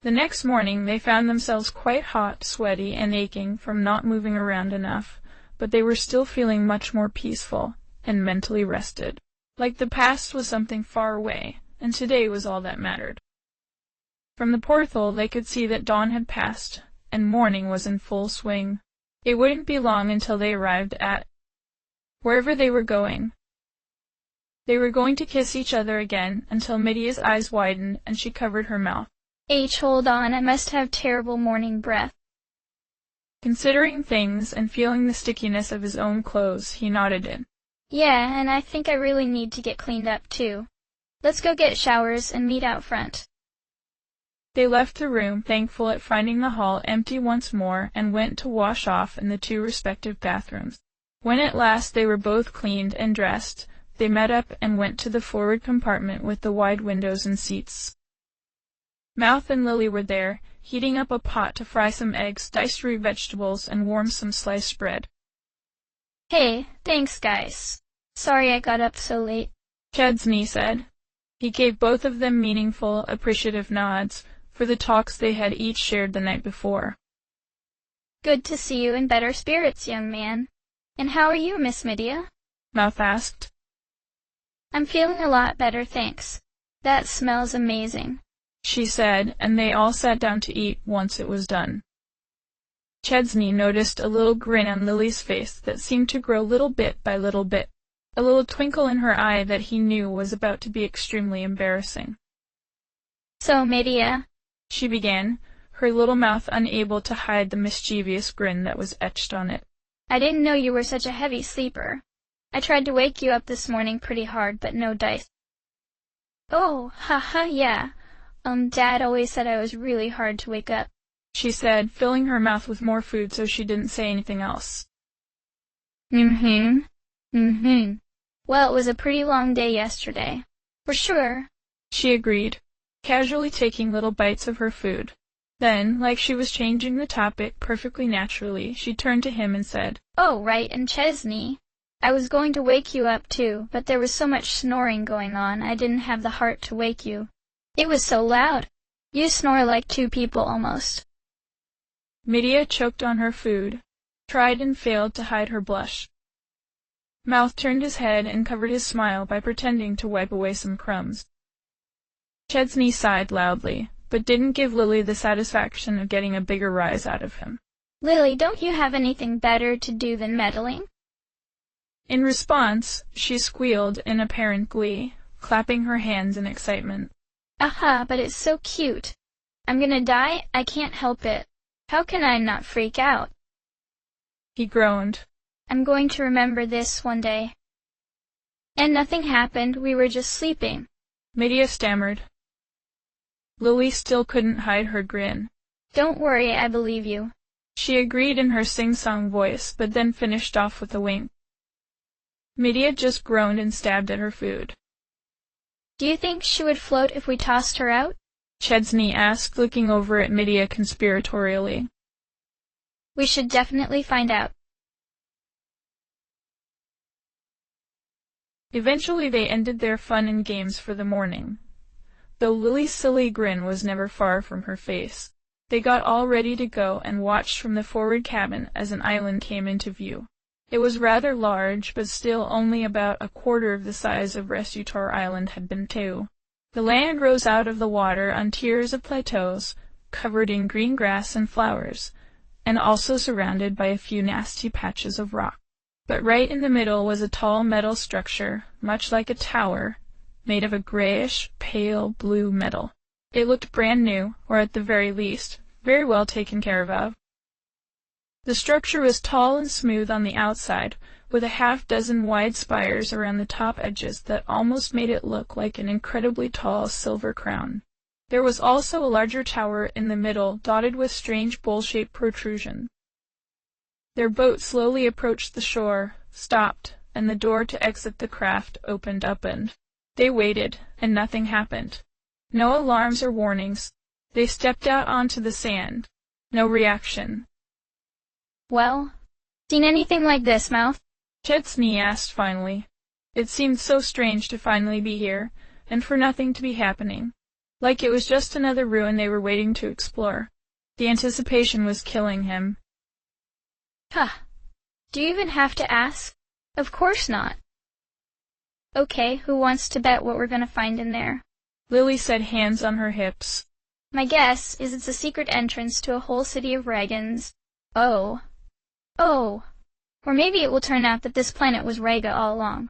The next morning they found themselves quite hot, sweaty, and aching from not moving around enough, but they were still feeling much more peaceful and mentally rested. Like the past was something far away, and today was all that mattered. From the porthole they could see that dawn had passed, and morning was in full swing. It wouldn't be long until they arrived at wherever they were going. They were going to kiss each other again until Medea's eyes widened and she covered her mouth. Hold on, I must have terrible morning breath." Considering things and feeling the stickiness of his own clothes, he nodded in. "Yeah, and I think I really need to get cleaned up too. Let's go get showers and meet out front." They left the room, thankful at finding the hall empty once more, and went to wash off in the two respective bathrooms. When at last they were both cleaned and dressed, they met up and went to the forward compartment with the wide windows and seats. Mouth and Lily were there, heating up a pot to fry some eggs, dice root vegetables, and warm some sliced bread. "Hey, thanks guys. Sorry I got up so late," Chesney said. He gave both of them meaningful, appreciative nods for the talks they had each shared the night before. "Good to see you in better spirits, young man. And how are you, Miss Medea?" Mouth asked. "I'm feeling a lot better, thanks. That smells amazing," she said, and they all sat down to eat once it was done. Chesney noticed a little grin on Lily's face that seemed to grow little bit by little bit, a little twinkle in her eye that he knew was about to be extremely embarrassing. "So, Medea," she began, her little mouth unable to hide the mischievous grin that was etched on it. "I didn't know you were such a heavy sleeper. I tried to wake you up this morning pretty hard, but no dice." "Oh, haha, yeah. Dad always said I was really hard to wake up," she said, filling her mouth with more food so she didn't say anything else. Mm-hmm. Well, it was a pretty long day yesterday. For sure," she agreed, casually taking little bites of her food. Then, like she was changing the topic perfectly naturally, she turned to him and said, "Oh, right, and Chesney. I was going to wake you up too, but there was so much snoring going on, I didn't have the heart to wake you. It was so loud. You snore like two people almost." Medea choked on her food, tried and failed to hide her blush. Mouth turned his head and covered his smile by pretending to wipe away some crumbs. Chesney sighed loudly, but didn't give Lily the satisfaction of getting a bigger rise out of him. "Lily, don't you have anything better to do than meddling?" In response, she squealed in apparent glee, clapping her hands in excitement. "Aha, but it's so cute. I'm gonna die, I can't help it. How can I not freak out?" He groaned. "I'm going to remember this one day." "And nothing happened, we were just sleeping," Medea stammered. Lily still couldn't hide her grin. "Don't worry, I believe you," she agreed in her sing-song voice, but then finished off with a wink. Medea just groaned and stabbed at her food. "Do you think she would float if we tossed her out?" Chesney asked, looking over at Medea conspiratorially. "We should definitely find out." Eventually they ended their fun and games for the morning, though Lily's silly grin was never far from her face. They got all ready to go and watched from the forward cabin as an island came into view. It was rather large, but still only about a quarter of the size of Resutor Island had been too. The land rose out of the water on tiers of plateaus, covered in green grass and flowers, and also surrounded by a few nasty patches of rock. But right in the middle was a tall metal structure, much like a tower, made of a grayish, pale blue metal. It looked brand new, or at the very least, very well taken care of. The structure was tall and smooth on the outside, with a half-dozen wide spires around the top edges that almost made it look like an incredibly tall silver crown. There was also a larger tower in the middle, dotted with strange bowl-shaped protrusions. Their boat slowly approached the shore, stopped, and the door to exit the craft opened up. They waited, and nothing happened. No alarms or warnings. They stepped out onto the sand. No reaction. Well, seen anything like this, Mouth? Chesney asked finally. It seemed so strange to finally be here, and for nothing to be happening. Like it was just another ruin they were waiting to explore. The anticipation was killing him. Huh. Do you even have to ask? Of course not. Okay, who wants to bet what we're gonna find in there? Lily said, hands on her hips. My guess is it's a secret entrance to a whole city of Regans. Oh. Or maybe it will turn out that this planet was Rega all along.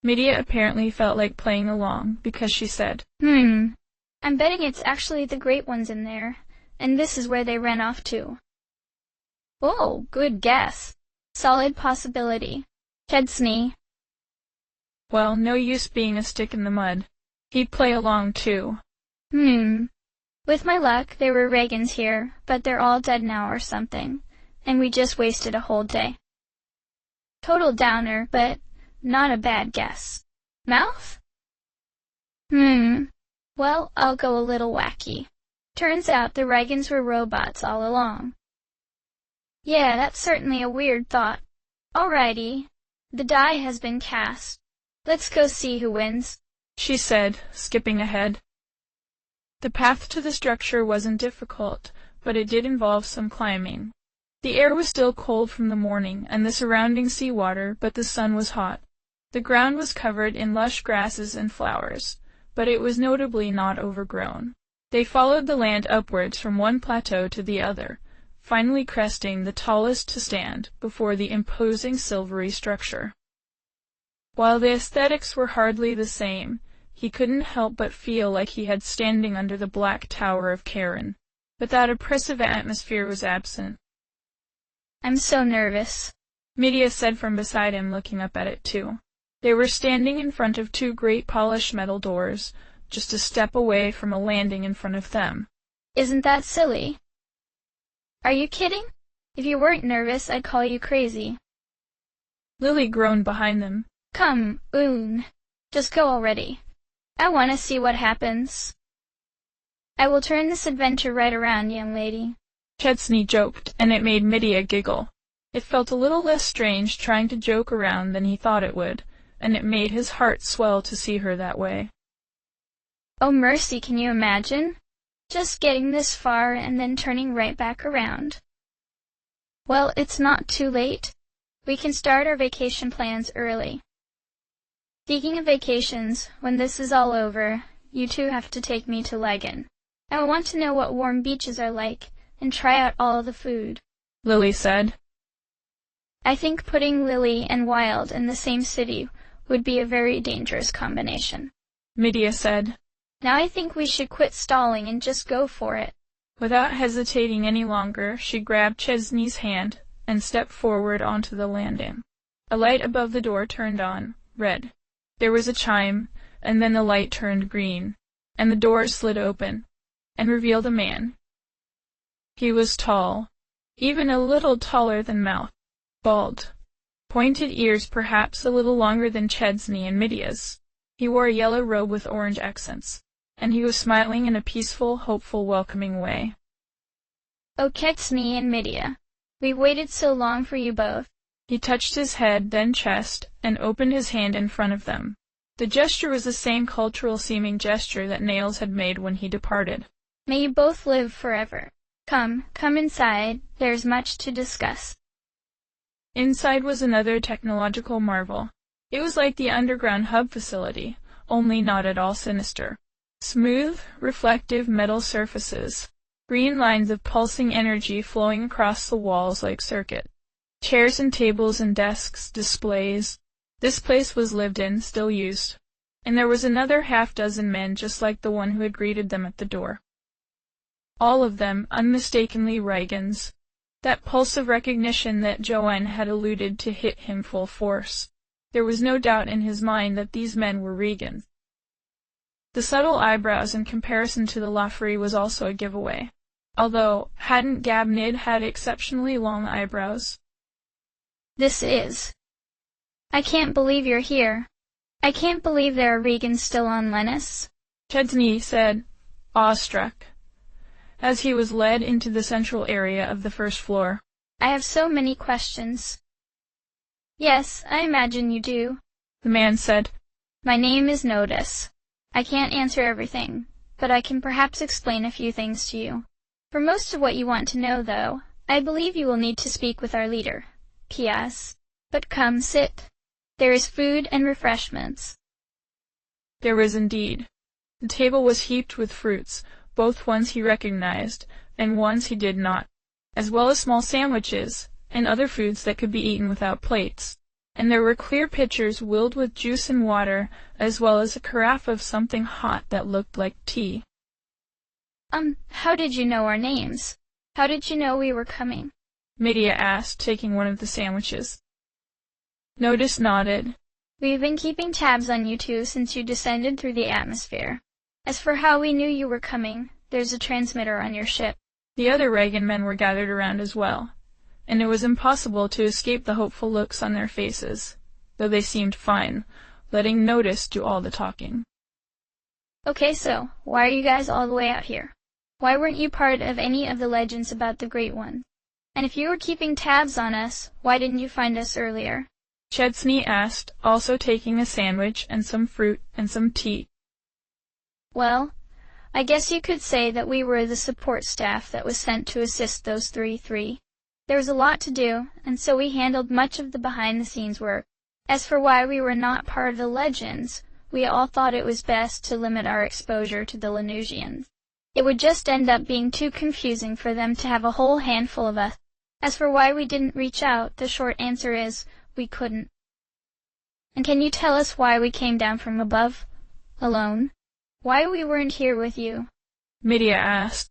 Medea apparently felt like playing along, because she said, I'm betting it's actually the Great Ones in there, and this is where they ran off to. Oh, good guess. Solid possibility. Chesney. Well, no use being a stick in the mud. He'd play along, too. With my luck, there were Regans here, but they're all dead now or something, and we just wasted a whole day. Total downer, but not a bad guess. Mouth? Well, I'll go a little wacky. Turns out the Regans were robots all along. Yeah, that's certainly a weird thought. Alrighty. The die has been cast. Let's go see who wins, she said, skipping ahead. The path to the structure wasn't difficult, but it did involve some climbing. The air was still cold from the morning and the surrounding seawater, but the sun was hot. The ground was covered in lush grasses and flowers, but it was notably not overgrown. They followed the land upwards from one plateau to the other, finally cresting the tallest to stand before the imposing silvery structure. While the aesthetics were hardly the same, he couldn't help but feel like he had standing under the black tower of Charon, but that oppressive atmosphere was absent. I'm so nervous, Medea said from beside him, looking up at it too. They were standing in front of two great polished metal doors, just a step away from a landing in front of them. Isn't that silly? Are you kidding? If you weren't nervous, I'd call you crazy. Lily groaned behind them. Come, just go already. I want to see what happens. I will turn this adventure right around, young lady. Chesney joked, and it made Medea giggle. It felt a little less strange trying to joke around than he thought it would, and it made his heart swell to see her that way. Oh mercy, can you imagine? Just getting this far and then turning right back around. Well, it's not too late. We can start our vacation plans early. Speaking of vacations, when this is all over, you two have to take me to Legan. I want to know what warm beaches are like, and try out all of the food, Lily said. I think putting Lily and Wild in the same city would be a very dangerous combination, Medea said. Now I think we should quit stalling and just go for it. Without hesitating any longer, she grabbed Chesney's hand and stepped forward onto the landing. A light above the door turned on, red. There was a chime, and then the light turned green, and the door slid open, and revealed a man. He was tall, even a little taller than Mouth, bald, pointed ears perhaps a little longer than Chesney and Medea's. He wore a yellow robe with orange accents, and he was smiling in a peaceful, hopeful, welcoming way. Oh, Chesney and Medea, we've waited so long for you both. He touched his head, then chest, and opened his hand in front of them. The gesture was the same cultural-seeming gesture that Nails had made when he departed. May you both live forever. Come inside. There's much to discuss. Inside was another technological marvel. It was like the underground hub facility, only not at all sinister. Smooth, reflective metal surfaces, green lines of pulsing energy flowing across the walls like circuit. Chairs and tables and desks, displays. This place was lived in, still used. and there was another half-dozen men just like the one who had greeted them at the door. All of them unmistakably Regans. That pulse of recognition that Joanne had alluded to hit him full force. There was no doubt in his mind that these men were Regans. The subtle eyebrows in comparison to the Laffery was also a giveaway, although hadn't Gabnid had exceptionally long eyebrows? I can't believe you're here. I can't believe there are Regans still on Lennis, Chesney said, awestruck, as he was led into the central area of the first floor. I have so many questions. Yes, I imagine you do, the man said. My name is Notice. I can't answer everything, but I can perhaps explain a few things to you. For most of what you want to know, though, I believe you will need to speak with our leader. P.S. But come, sit. There is food and refreshments. There was indeed. The table was heaped with fruits, both ones he recognized, and ones he did not, as well as small sandwiches, and other foods that could be eaten without plates. And there were clear pitchers willed with juice and water, as well as a carafe of something hot that looked like tea. How did you know our names? How did you know we were coming? Medea asked, taking one of the sandwiches. Notice nodded. We've been keeping tabs on you two since you descended through the atmosphere. As for how we knew you were coming, there's a transmitter on your ship. The other Regan men were gathered around as well, and it was impossible to escape the hopeful looks on their faces, though they seemed fine, letting Notice do all the talking. Okay, so, why are you guys all the way out here? Why weren't you part of any of the legends about the Great One? And if you were keeping tabs on us, why didn't you find us earlier? Chesney asked, also taking a sandwich and some fruit and some tea. Well, I guess you could say that we were the support staff that was sent to assist those three. There was a lot to do, and so we handled much of the behind-the-scenes work. As for why we were not part of the legends, we all thought it was best to limit our exposure to the Lanusians. It would just end up being too confusing for them to have a whole handful of us. As for why we didn't reach out, the short answer is, we couldn't. And can you tell us why we came down from above? Alone? Why we weren't here with you? Medea asked.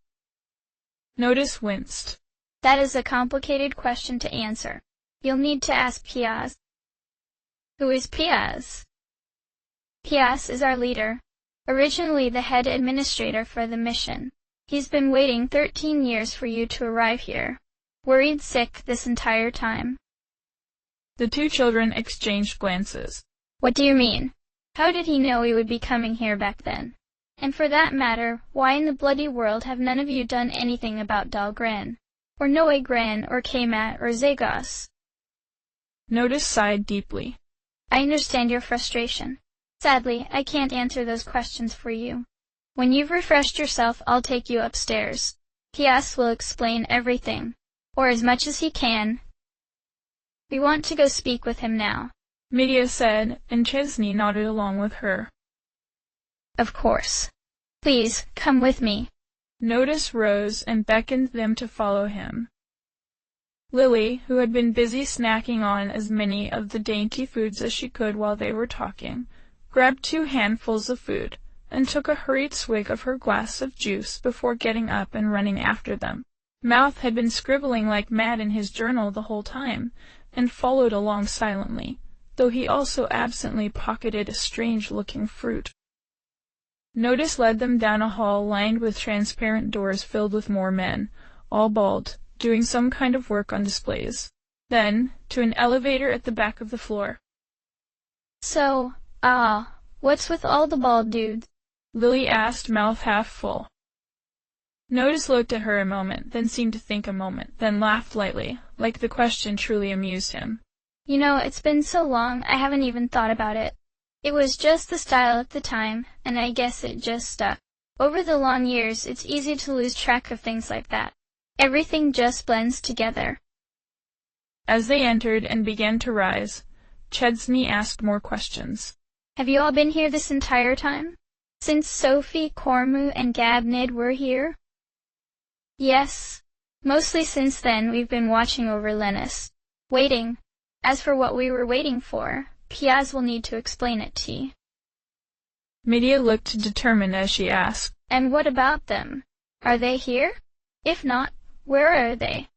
Notice winced. That is a complicated question to answer. You'll need to ask Piaz. Who is Piaz? Piaz is our leader. Originally the head administrator for the mission. He's been waiting 13 years for you to arrive here. Worried sick this entire time. The two children exchanged glances. What do you mean? How did he know we would be coming here back then? And for that matter, why in the bloody world have none of you done anything about Dahlgren? Or Noegren, or Kmat, or Zagos? Notice sighed deeply. I understand your frustration. Sadly, I can't answer those questions for you. When you've refreshed yourself, I'll take you upstairs. Pias will explain everything, or as much as he can. We want to go speak with him now, Medea said, and Chesney nodded along with her. Of course. Please, come with me. Notice rose and beckoned them to follow him. Lily, who had been busy snacking on as many of the dainty foods as she could while they were talking, grabbed 2 handfuls of food, and took a hurried swig of her glass of juice before getting up and running after them. Mouth had been scribbling like mad in his journal the whole time, and followed along silently, though he also absently pocketed a strange-looking fruit. Notice led them down a hall lined with transparent doors filled with more men, all bald, doing some kind of work on displays. Then, to an elevator at the back of the floor. So, what's with all the bald dudes? Lily asked, mouth half full. Notice looked at her a moment, then seemed to think a moment, then laughed lightly, like the question truly amused him. You know, it's been so long, I haven't even thought about it. It was just the style at the time, and I guess it just stuck. Over the long years, it's easy to lose track of things like that. Everything just blends together. As they entered and began to rise, Chesney asked more questions. Have you all been here this entire time? Since Sophie, Cormu, and Gabnid were here? Yes. Mostly since then we've been watching over Lennis. Waiting. As for what we were waiting for, Piaz will need to explain it to you. Medea looked determined as she asked, And what about them? Are they here? If not, where are they?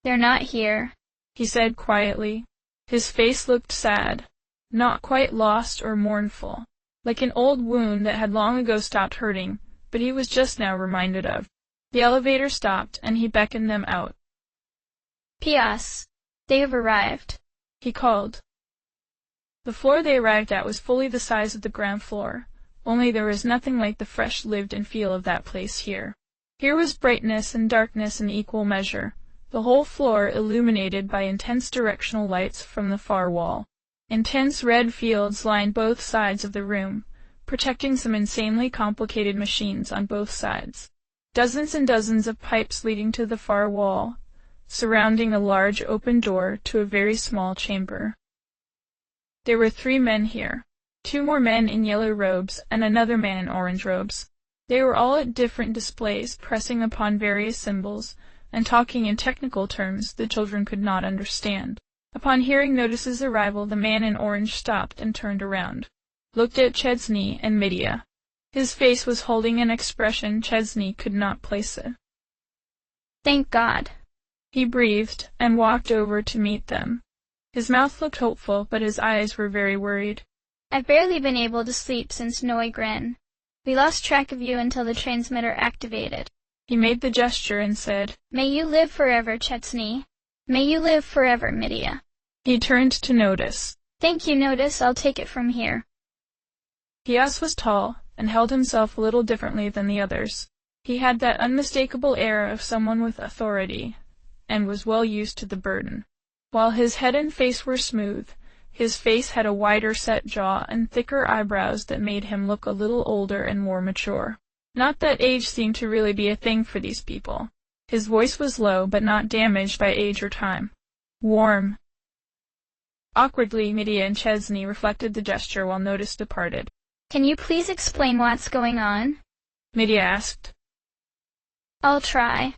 They're not here, he said quietly. His face looked sad, not quite lost or mournful, like an old wound that had long ago stopped hurting, but he was just now reminded of. The elevator stopped, and he beckoned them out. P.S. They have arrived, he called. The floor they arrived at was fully the size of the ground floor, only there was nothing like the fresh lived-in feel of that place here. Here was brightness and darkness in equal measure, the whole floor illuminated by intense directional lights from the far wall. Intense red fields lined both sides of the room, protecting some insanely complicated machines on both sides. Dozens and dozens of pipes leading to the far wall, surrounding a large open door to a very small chamber. There were 3 men here, 2 more men in yellow robes and another man in orange robes. They were all at different displays, pressing upon various symbols, and talking in technical terms the children could not understand. Upon hearing Notice's arrival, the man in orange stopped and turned around, looked at Chesney and Medea. His face was holding an expression Chesney could not place it. Thank God, he breathed, and walked over to meet them. His mouth looked hopeful, but his eyes were very worried. I've barely been able to sleep since Noigren. We lost track of you until the transmitter activated. He made the gesture and said, May you live forever, Chesney. May you live forever, Medea. He turned to Notice. Thank you, Notice. I'll take it from here. Pias was tall, and held himself a little differently than the others. He had that unmistakable air of someone with authority, and was well used to the burden. While his head and face were smooth, his face had a wider set jaw and thicker eyebrows that made him look a little older and more mature. Not that age seemed to really be a thing for these people. His voice was low, but not damaged by age or time. Warm. Awkwardly, Medea and Chesney reflected the gesture while Notice departed. Can you please explain what's going on? Medea asked. I'll try.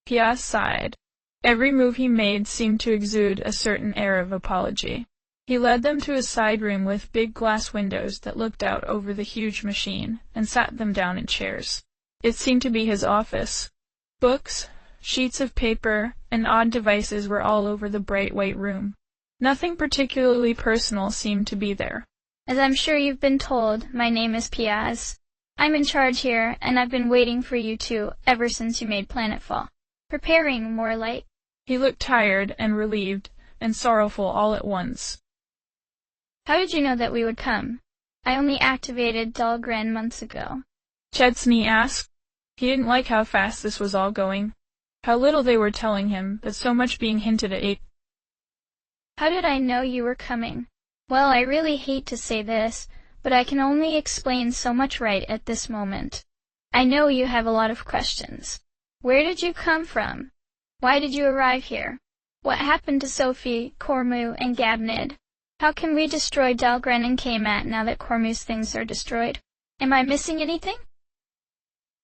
Pias sighed. Every move he made seemed to exude a certain air of apology. He led them to a side room with big glass windows that looked out over the huge machine, and sat them down in chairs. It seemed to be his office. Books, sheets of paper, and odd devices were all over the bright white room. Nothing particularly personal seemed to be there. As I'm sure you've been told, my name is Piaz. I'm in charge here, and I've been waiting for you two ever since you made Planetfall. Preparing, more like. He looked tired and relieved and sorrowful all at once. How did you know that we would come? I only activated Dahlgren months ago. Chesney asked. He didn't like how fast this was all going. How little they were telling him, but so much being hinted at. How did I know you were coming? Well, I really hate to say this, but I can only explain so much right at this moment. I know you have a lot of questions. Where did you come from? Why did you arrive here? What happened to Sophie, Cormu, and Gabnid? How can we destroy Dahlgren and Kmat now that Cormu's things are destroyed? Am I missing anything?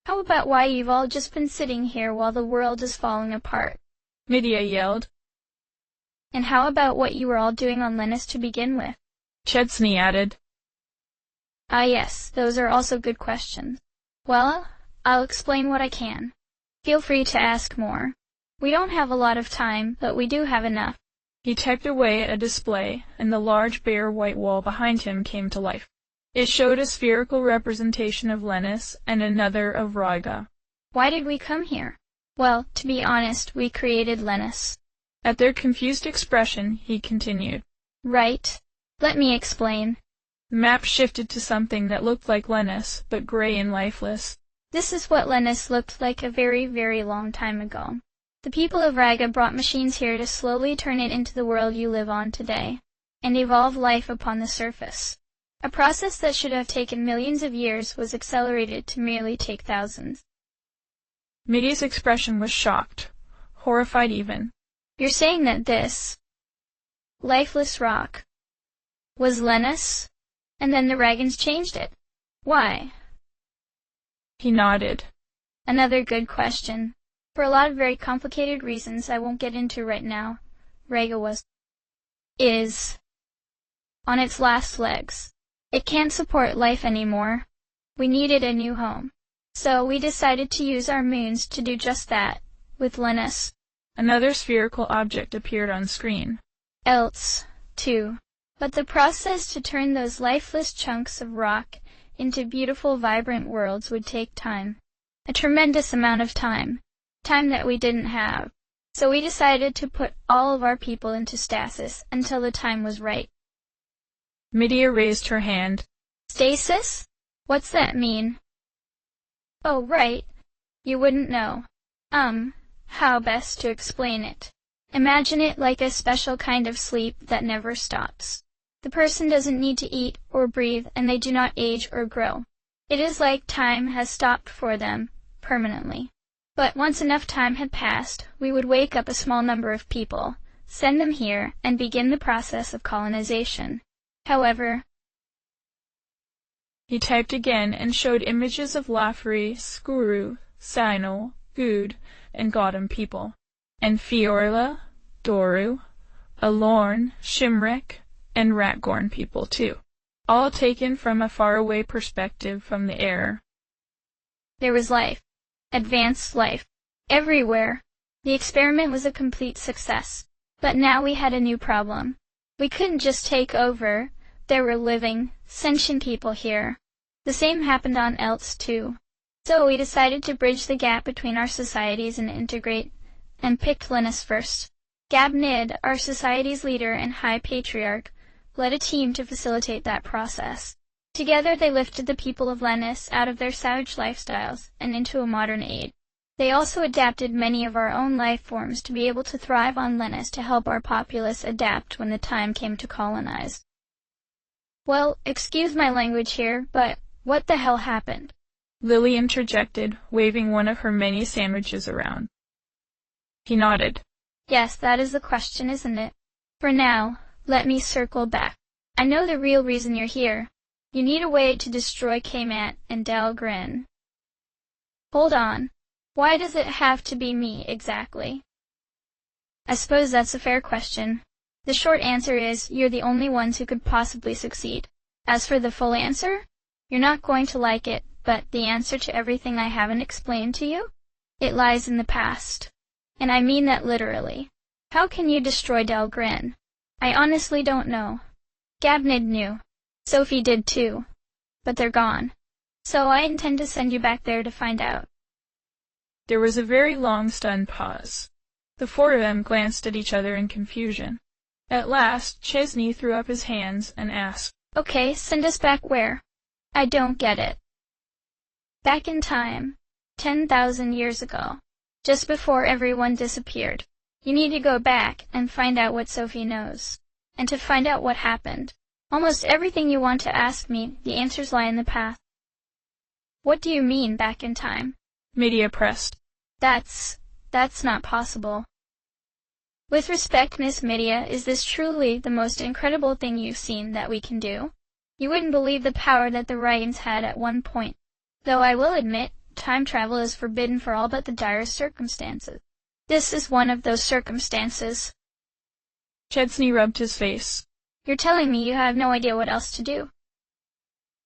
How about why you've all just been sitting here while the world is falling apart? Medea yelled. And how about what you were all doing on Lennis to begin with? Chesney added. Ah yes, those are also good questions. Well, I'll explain what I can. Feel free to ask more. We don't have a lot of time, but we do have enough. He typed away at a display, and the large bare white wall behind him came to life. It showed a spherical representation of Lennis and another of Riga. Why did we come here? Well, to be honest, we created Lennis. At their confused expression, he continued. Right. Let me explain. The map shifted to something that looked like Lennis, but gray and lifeless. This is what Lennis looked like a very, very long time ago. The people of Riga brought machines here to slowly turn it into the world you live on today, and evolve life upon the surface. A process that should have taken millions of years was accelerated to merely take thousands. Medea's expression was shocked, horrified even. You're saying that this lifeless rock was Lennis, and then the Ragans changed it? Why? He nodded. Another good question. For a lot of very complicated reasons I won't get into right now, Riga is on its last legs. It can't support life anymore. We needed a new home. So we decided to use our moons to do just that, with Linus. Another spherical object appeared on screen. Else, too. But the process to turn those lifeless chunks of rock into beautiful, vibrant worlds would take time. A tremendous amount of time. Time that we didn't have. So we decided to put all of our people into stasis until the time was right. Medea raised her hand. Stasis? What's that mean? Oh, right. You wouldn't know. How best to explain it? Imagine it like a special kind of sleep that never stops. The person doesn't need to eat or breathe, and they do not age or grow. It is like time has stopped for them, permanently. But once enough time had passed, we would wake up a small number of people, send them here, and begin the process of colonization. However, he typed again and showed images of Lafri, Skuru, Sinol, Gud, and Godam people, and Fiorla, Doru, Alorn, Shimrick, and Ratgorn people too, all taken from a faraway perspective from the air. There was life. Advanced life. Everywhere. The experiment was a complete success. But now we had a new problem. We couldn't just take over. There were living, sentient people here. The same happened on Else too. So we decided to bridge the gap between our societies and integrate, and picked Linus first. Gabnid, our society's leader and High Patriarch, led a team to facilitate that process. Together they lifted the people of Linus out of their savage lifestyles and into a modern age. They also adapted many of our own life forms to be able to thrive on Linus to help our populace adapt when the time came to colonize. Well, excuse my language here, but what the hell happened? Lily interjected, waving one of her many sandwiches around. He nodded. Yes, that is the question, isn't it? For now, let me circle back. I know the real reason you're here. You need a way to destroy Kmat and Dalgren. Hold on. Why does it have to be me, exactly? I suppose that's a fair question. The short answer is, you're the only ones who could possibly succeed. As for the full answer, you're not going to like it, but the answer to everything I haven't explained to you? It lies in the past. And I mean that literally. How can you destroy Dalgren? I honestly don't know. Gabnid knew. Sophie did too. But they're gone. So I intend to send you back there to find out. There was a very long stunned pause. The four of them glanced at each other in confusion. At last, Chesney threw up his hands and asked, Okay, send us back where? I don't get it. Back in time. 10,000 years ago. Just before everyone disappeared. You need to go back and find out what Sophie knows. And to find out what happened. Almost everything you want to ask me, the answers lie in the past. What do you mean, back in time? Medea pressed. That's not possible. With respect, Miss Medea, is this truly the most incredible thing you've seen that we can do? You wouldn't believe the power that the Ryans had at one point. Though I will admit, time travel is forbidden for all but the direst circumstances. This is one of those circumstances. Chesney rubbed his face. You're telling me you have no idea what else to do.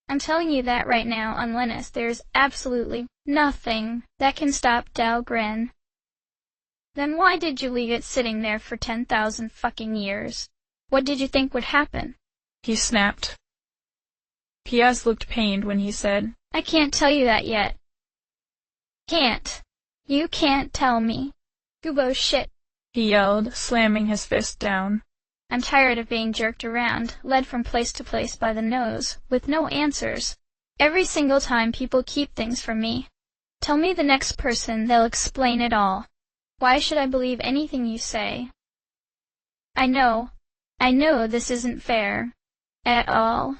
I'm telling you that right now on Linus there's absolutely nothing that can stop Dalgren. Then why did you leave it sitting there for 10,000 fucking years? What did you think would happen? He snapped. Piaz looked pained when he said, I can't tell you that yet. Can't. You can't tell me. Gubo shit. He yelled, slamming his fist down. I'm tired of being jerked around, led from place to place by the nose, with no answers. Every single time people keep things from me. Tell me the next person, they'll explain it all. Why should I believe anything you say? I know this isn't fair. At all.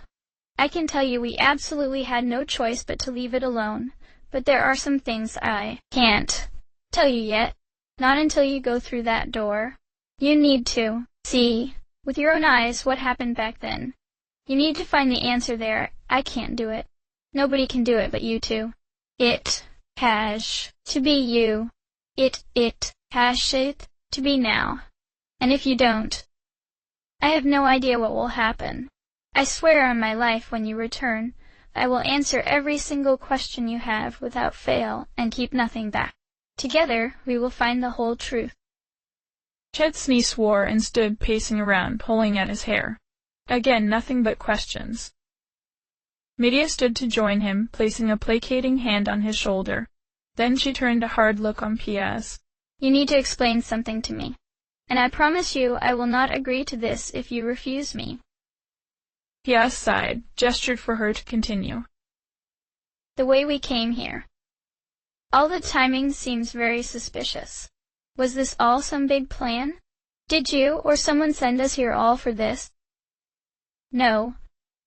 I can tell you we absolutely had no choice but to leave it alone, but there are some things I can't tell you yet. Not until you go through that door. You need to see with your own eyes what happened back then. You need to find the answer there. I can't do it. Nobody can do it but you two. It has to be you. It has to be now. And if you don't, I have no idea what will happen. I swear on my life when you return, I will answer every single question you have without fail and keep nothing back. Together we will find the whole truth. Chesney swore and stood pacing around, pulling at his hair. Again, nothing but questions. Medea stood to join him, placing a placating hand on his shoulder. Then she turned a hard look on Piaz. You need to explain something to me, and I promise you I will not agree to this if you refuse me. Piaz sighed, gestured for her to continue. The way we came here. All the timing seems very suspicious. Was this all some big plan? Did you or someone send us here all for this? No,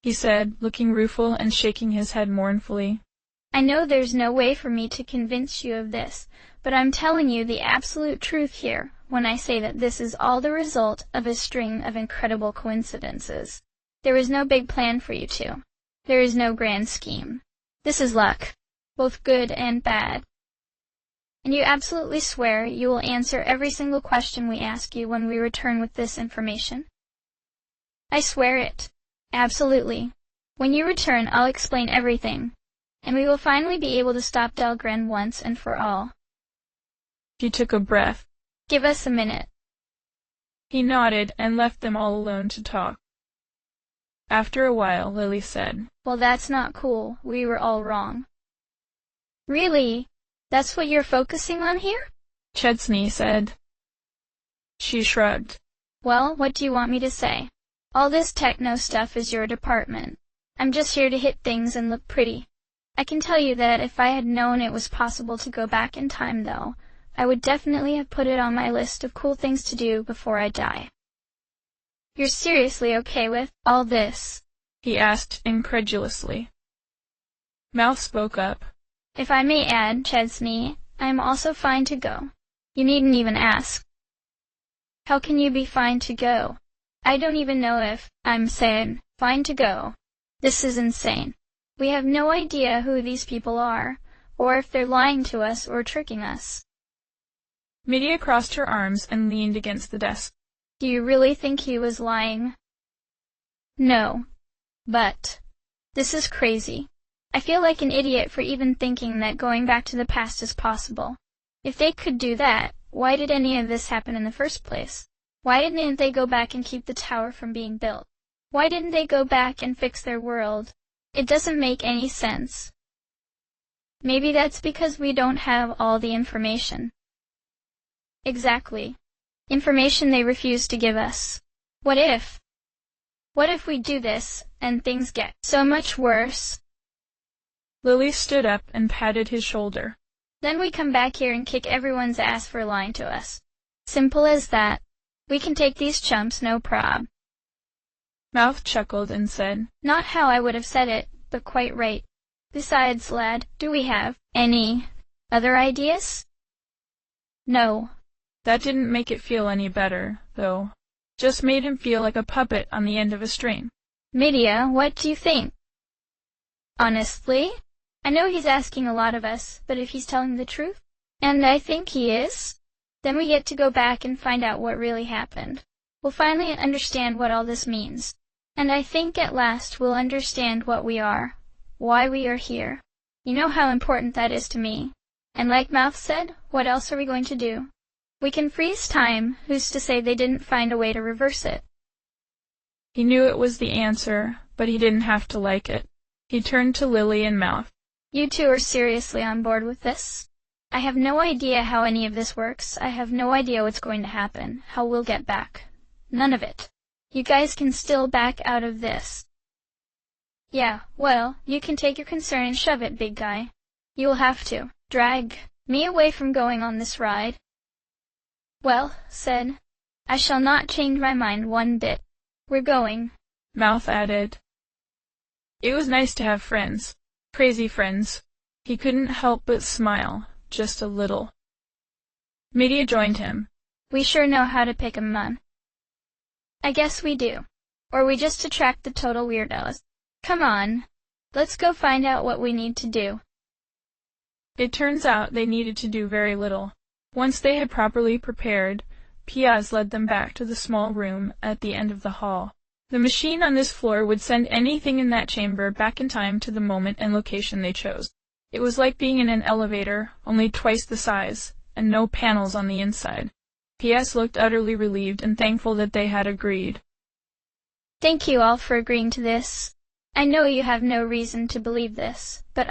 he said, looking rueful and shaking his head mournfully. I know there's no way for me to convince you of this, but I'm telling you the absolute truth here when I say that this is all the result of a string of incredible coincidences. There is no big plan for you two. There is no grand scheme. This is luck, both good and bad. And you absolutely swear you will answer every single question we ask you when we return with this information? I swear it. Absolutely. When you return, I'll explain everything, and we will finally be able to stop Dahlgren once and for all. She took a breath. Give us a minute. He nodded and left them all alone to talk. After a while, Lily said, Well, that's not cool. We were all wrong. Really? That's what you're focusing on here? Chesney said. She shrugged. Well, what do you want me to say? All this techno stuff is your department. I'm just here to hit things and look pretty. I can tell you that if I had known it was possible to go back in time, though, I would definitely have put it on my list of cool things to do before I die. You're seriously okay with all this? He asked incredulously. Mouth spoke up. If I may add, Chesney, I am also fine to go. You needn't even ask. How can you be fine to go? I don't even know if I'm saying fine to go. This is insane. We have no idea who these people are, or if they're lying to us or tricking us. Medea crossed her arms and leaned against the desk. Do you really think he was lying? No. But this is crazy. I feel like an idiot for even thinking that going back to the past is possible. If they could do that, why did any of this happen in the first place? Why didn't they go back and keep the tower from being built? Why didn't they go back and fix their world? It doesn't make any sense. Maybe that's because we don't have all the information. Exactly. Information they refuse to give us. What if? What if we do this, and things get so much worse? Lily stood up and patted his shoulder. Then we come back here and kick everyone's ass for lying to us. Simple as that. We can take these chumps, no prob. Mouth chuckled and said, Not how I would have said it, but quite right. Besides, lad, do we have any other ideas? No. That didn't make it feel any better, though. Just made him feel like a puppet on the end of a string. Medea, what do you think? Honestly, I know he's asking a lot of us, but if he's telling the truth, and I think he is, then we get to go back and find out what really happened. We'll finally understand what all this means. And I think at last we'll understand what we are, why we are here. You know how important that is to me. And like Mouth said, what else are we going to do? We can freeze time, who's to say they didn't find a way to reverse it? He knew it was the answer, but he didn't have to like it. He turned to Lily and Mouth. You two are seriously on board with this? I have no idea how any of this works. I have no idea what's going to happen, how we'll get back. None of it. You guys can still back out of this. Yeah, well, you can take your concern and shove it, big guy. You will have to drag me away from going on this ride. Well, said, I shall not change my mind one bit. We're going. Mouth added. It was nice to have friends. Crazy friends. He couldn't help but smile, just a little. Medea joined him. We sure know how to pick 'em, Mum. I guess we do. Or we just attract the total weirdos. Come on. Let's go find out what we need to do. It turns out they needed to do very little. Once they had properly prepared, Piaz led them back to the small room at the end of the hall. The machine on this floor would send anything in that chamber back in time to the moment and location they chose. It was like being in an elevator, only twice the size, and no panels on the inside. PS looked utterly relieved and thankful that they had agreed. Thank you all for agreeing to this. I know you have no reason to believe this, but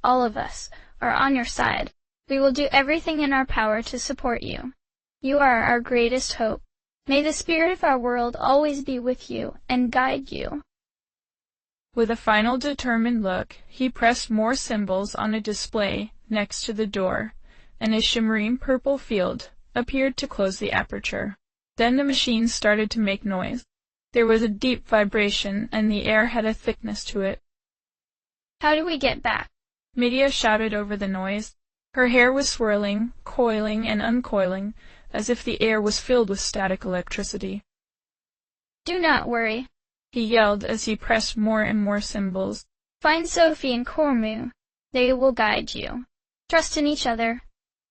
all of us, are on your side. We will do everything in our power to support you. You are our greatest hope. May the spirit of our world always be with you and guide you. With a final determined look, he pressed more symbols on a display next to the door, and a shimmering purple field appeared to close the aperture. Then the machine started to make noise. There was a deep vibration, and the air had a thickness to it. How do we get back? Medea shouted over the noise. Her hair was swirling, coiling, and uncoiling, as if the air was filled with static electricity. Do not worry, he yelled as he pressed more and more symbols. Find Sophie and Cormu. They will guide you. Trust in each other.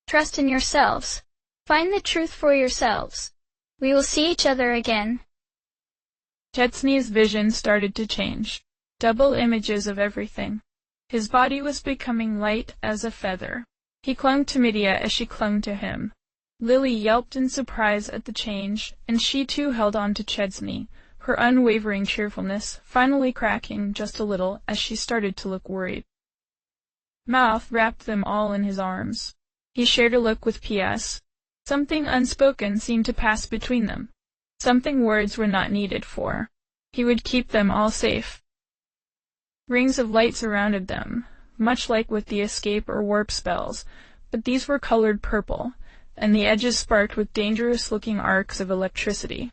Trust in yourselves. Find the truth for yourselves. We will see each other again. Chesney's vision started to change. Double images of everything. His body was becoming light as a feather. He clung to Medea as she clung to him. Lily yelped in surprise at the change, and she too held on to Chesney, her unwavering cheerfulness finally cracking just a little as she started to look worried. Mouth wrapped them all in his arms. He shared a look with PS. Something unspoken seemed to pass between them. Something words were not needed for. He would keep them all safe. Rings of light surrounded them, much like with the escape or warp spells, but these were colored purple, and the edges sparked with dangerous-looking arcs of electricity.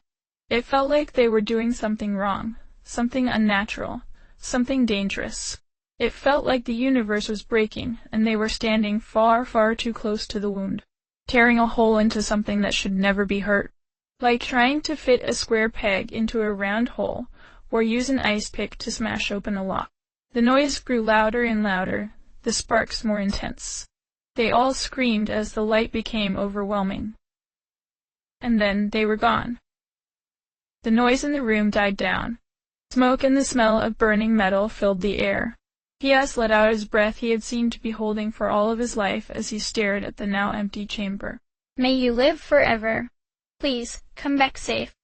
It felt like they were doing something wrong, something unnatural, something dangerous. It felt like the universe was breaking, and they were standing far, far too close to the wound, tearing a hole into something that should never be hurt. Like trying to fit a square peg into a round hole, or use an ice pick to smash open a lock. The noise grew louder and louder, the sparks more intense. They all screamed as the light became overwhelming. And then they were gone. The noise in the room died down. Smoke and the smell of burning metal filled the air. PS let out his breath he had seemed to be holding for all of his life as he stared at the now empty chamber. May you live forever. Please, come back safe.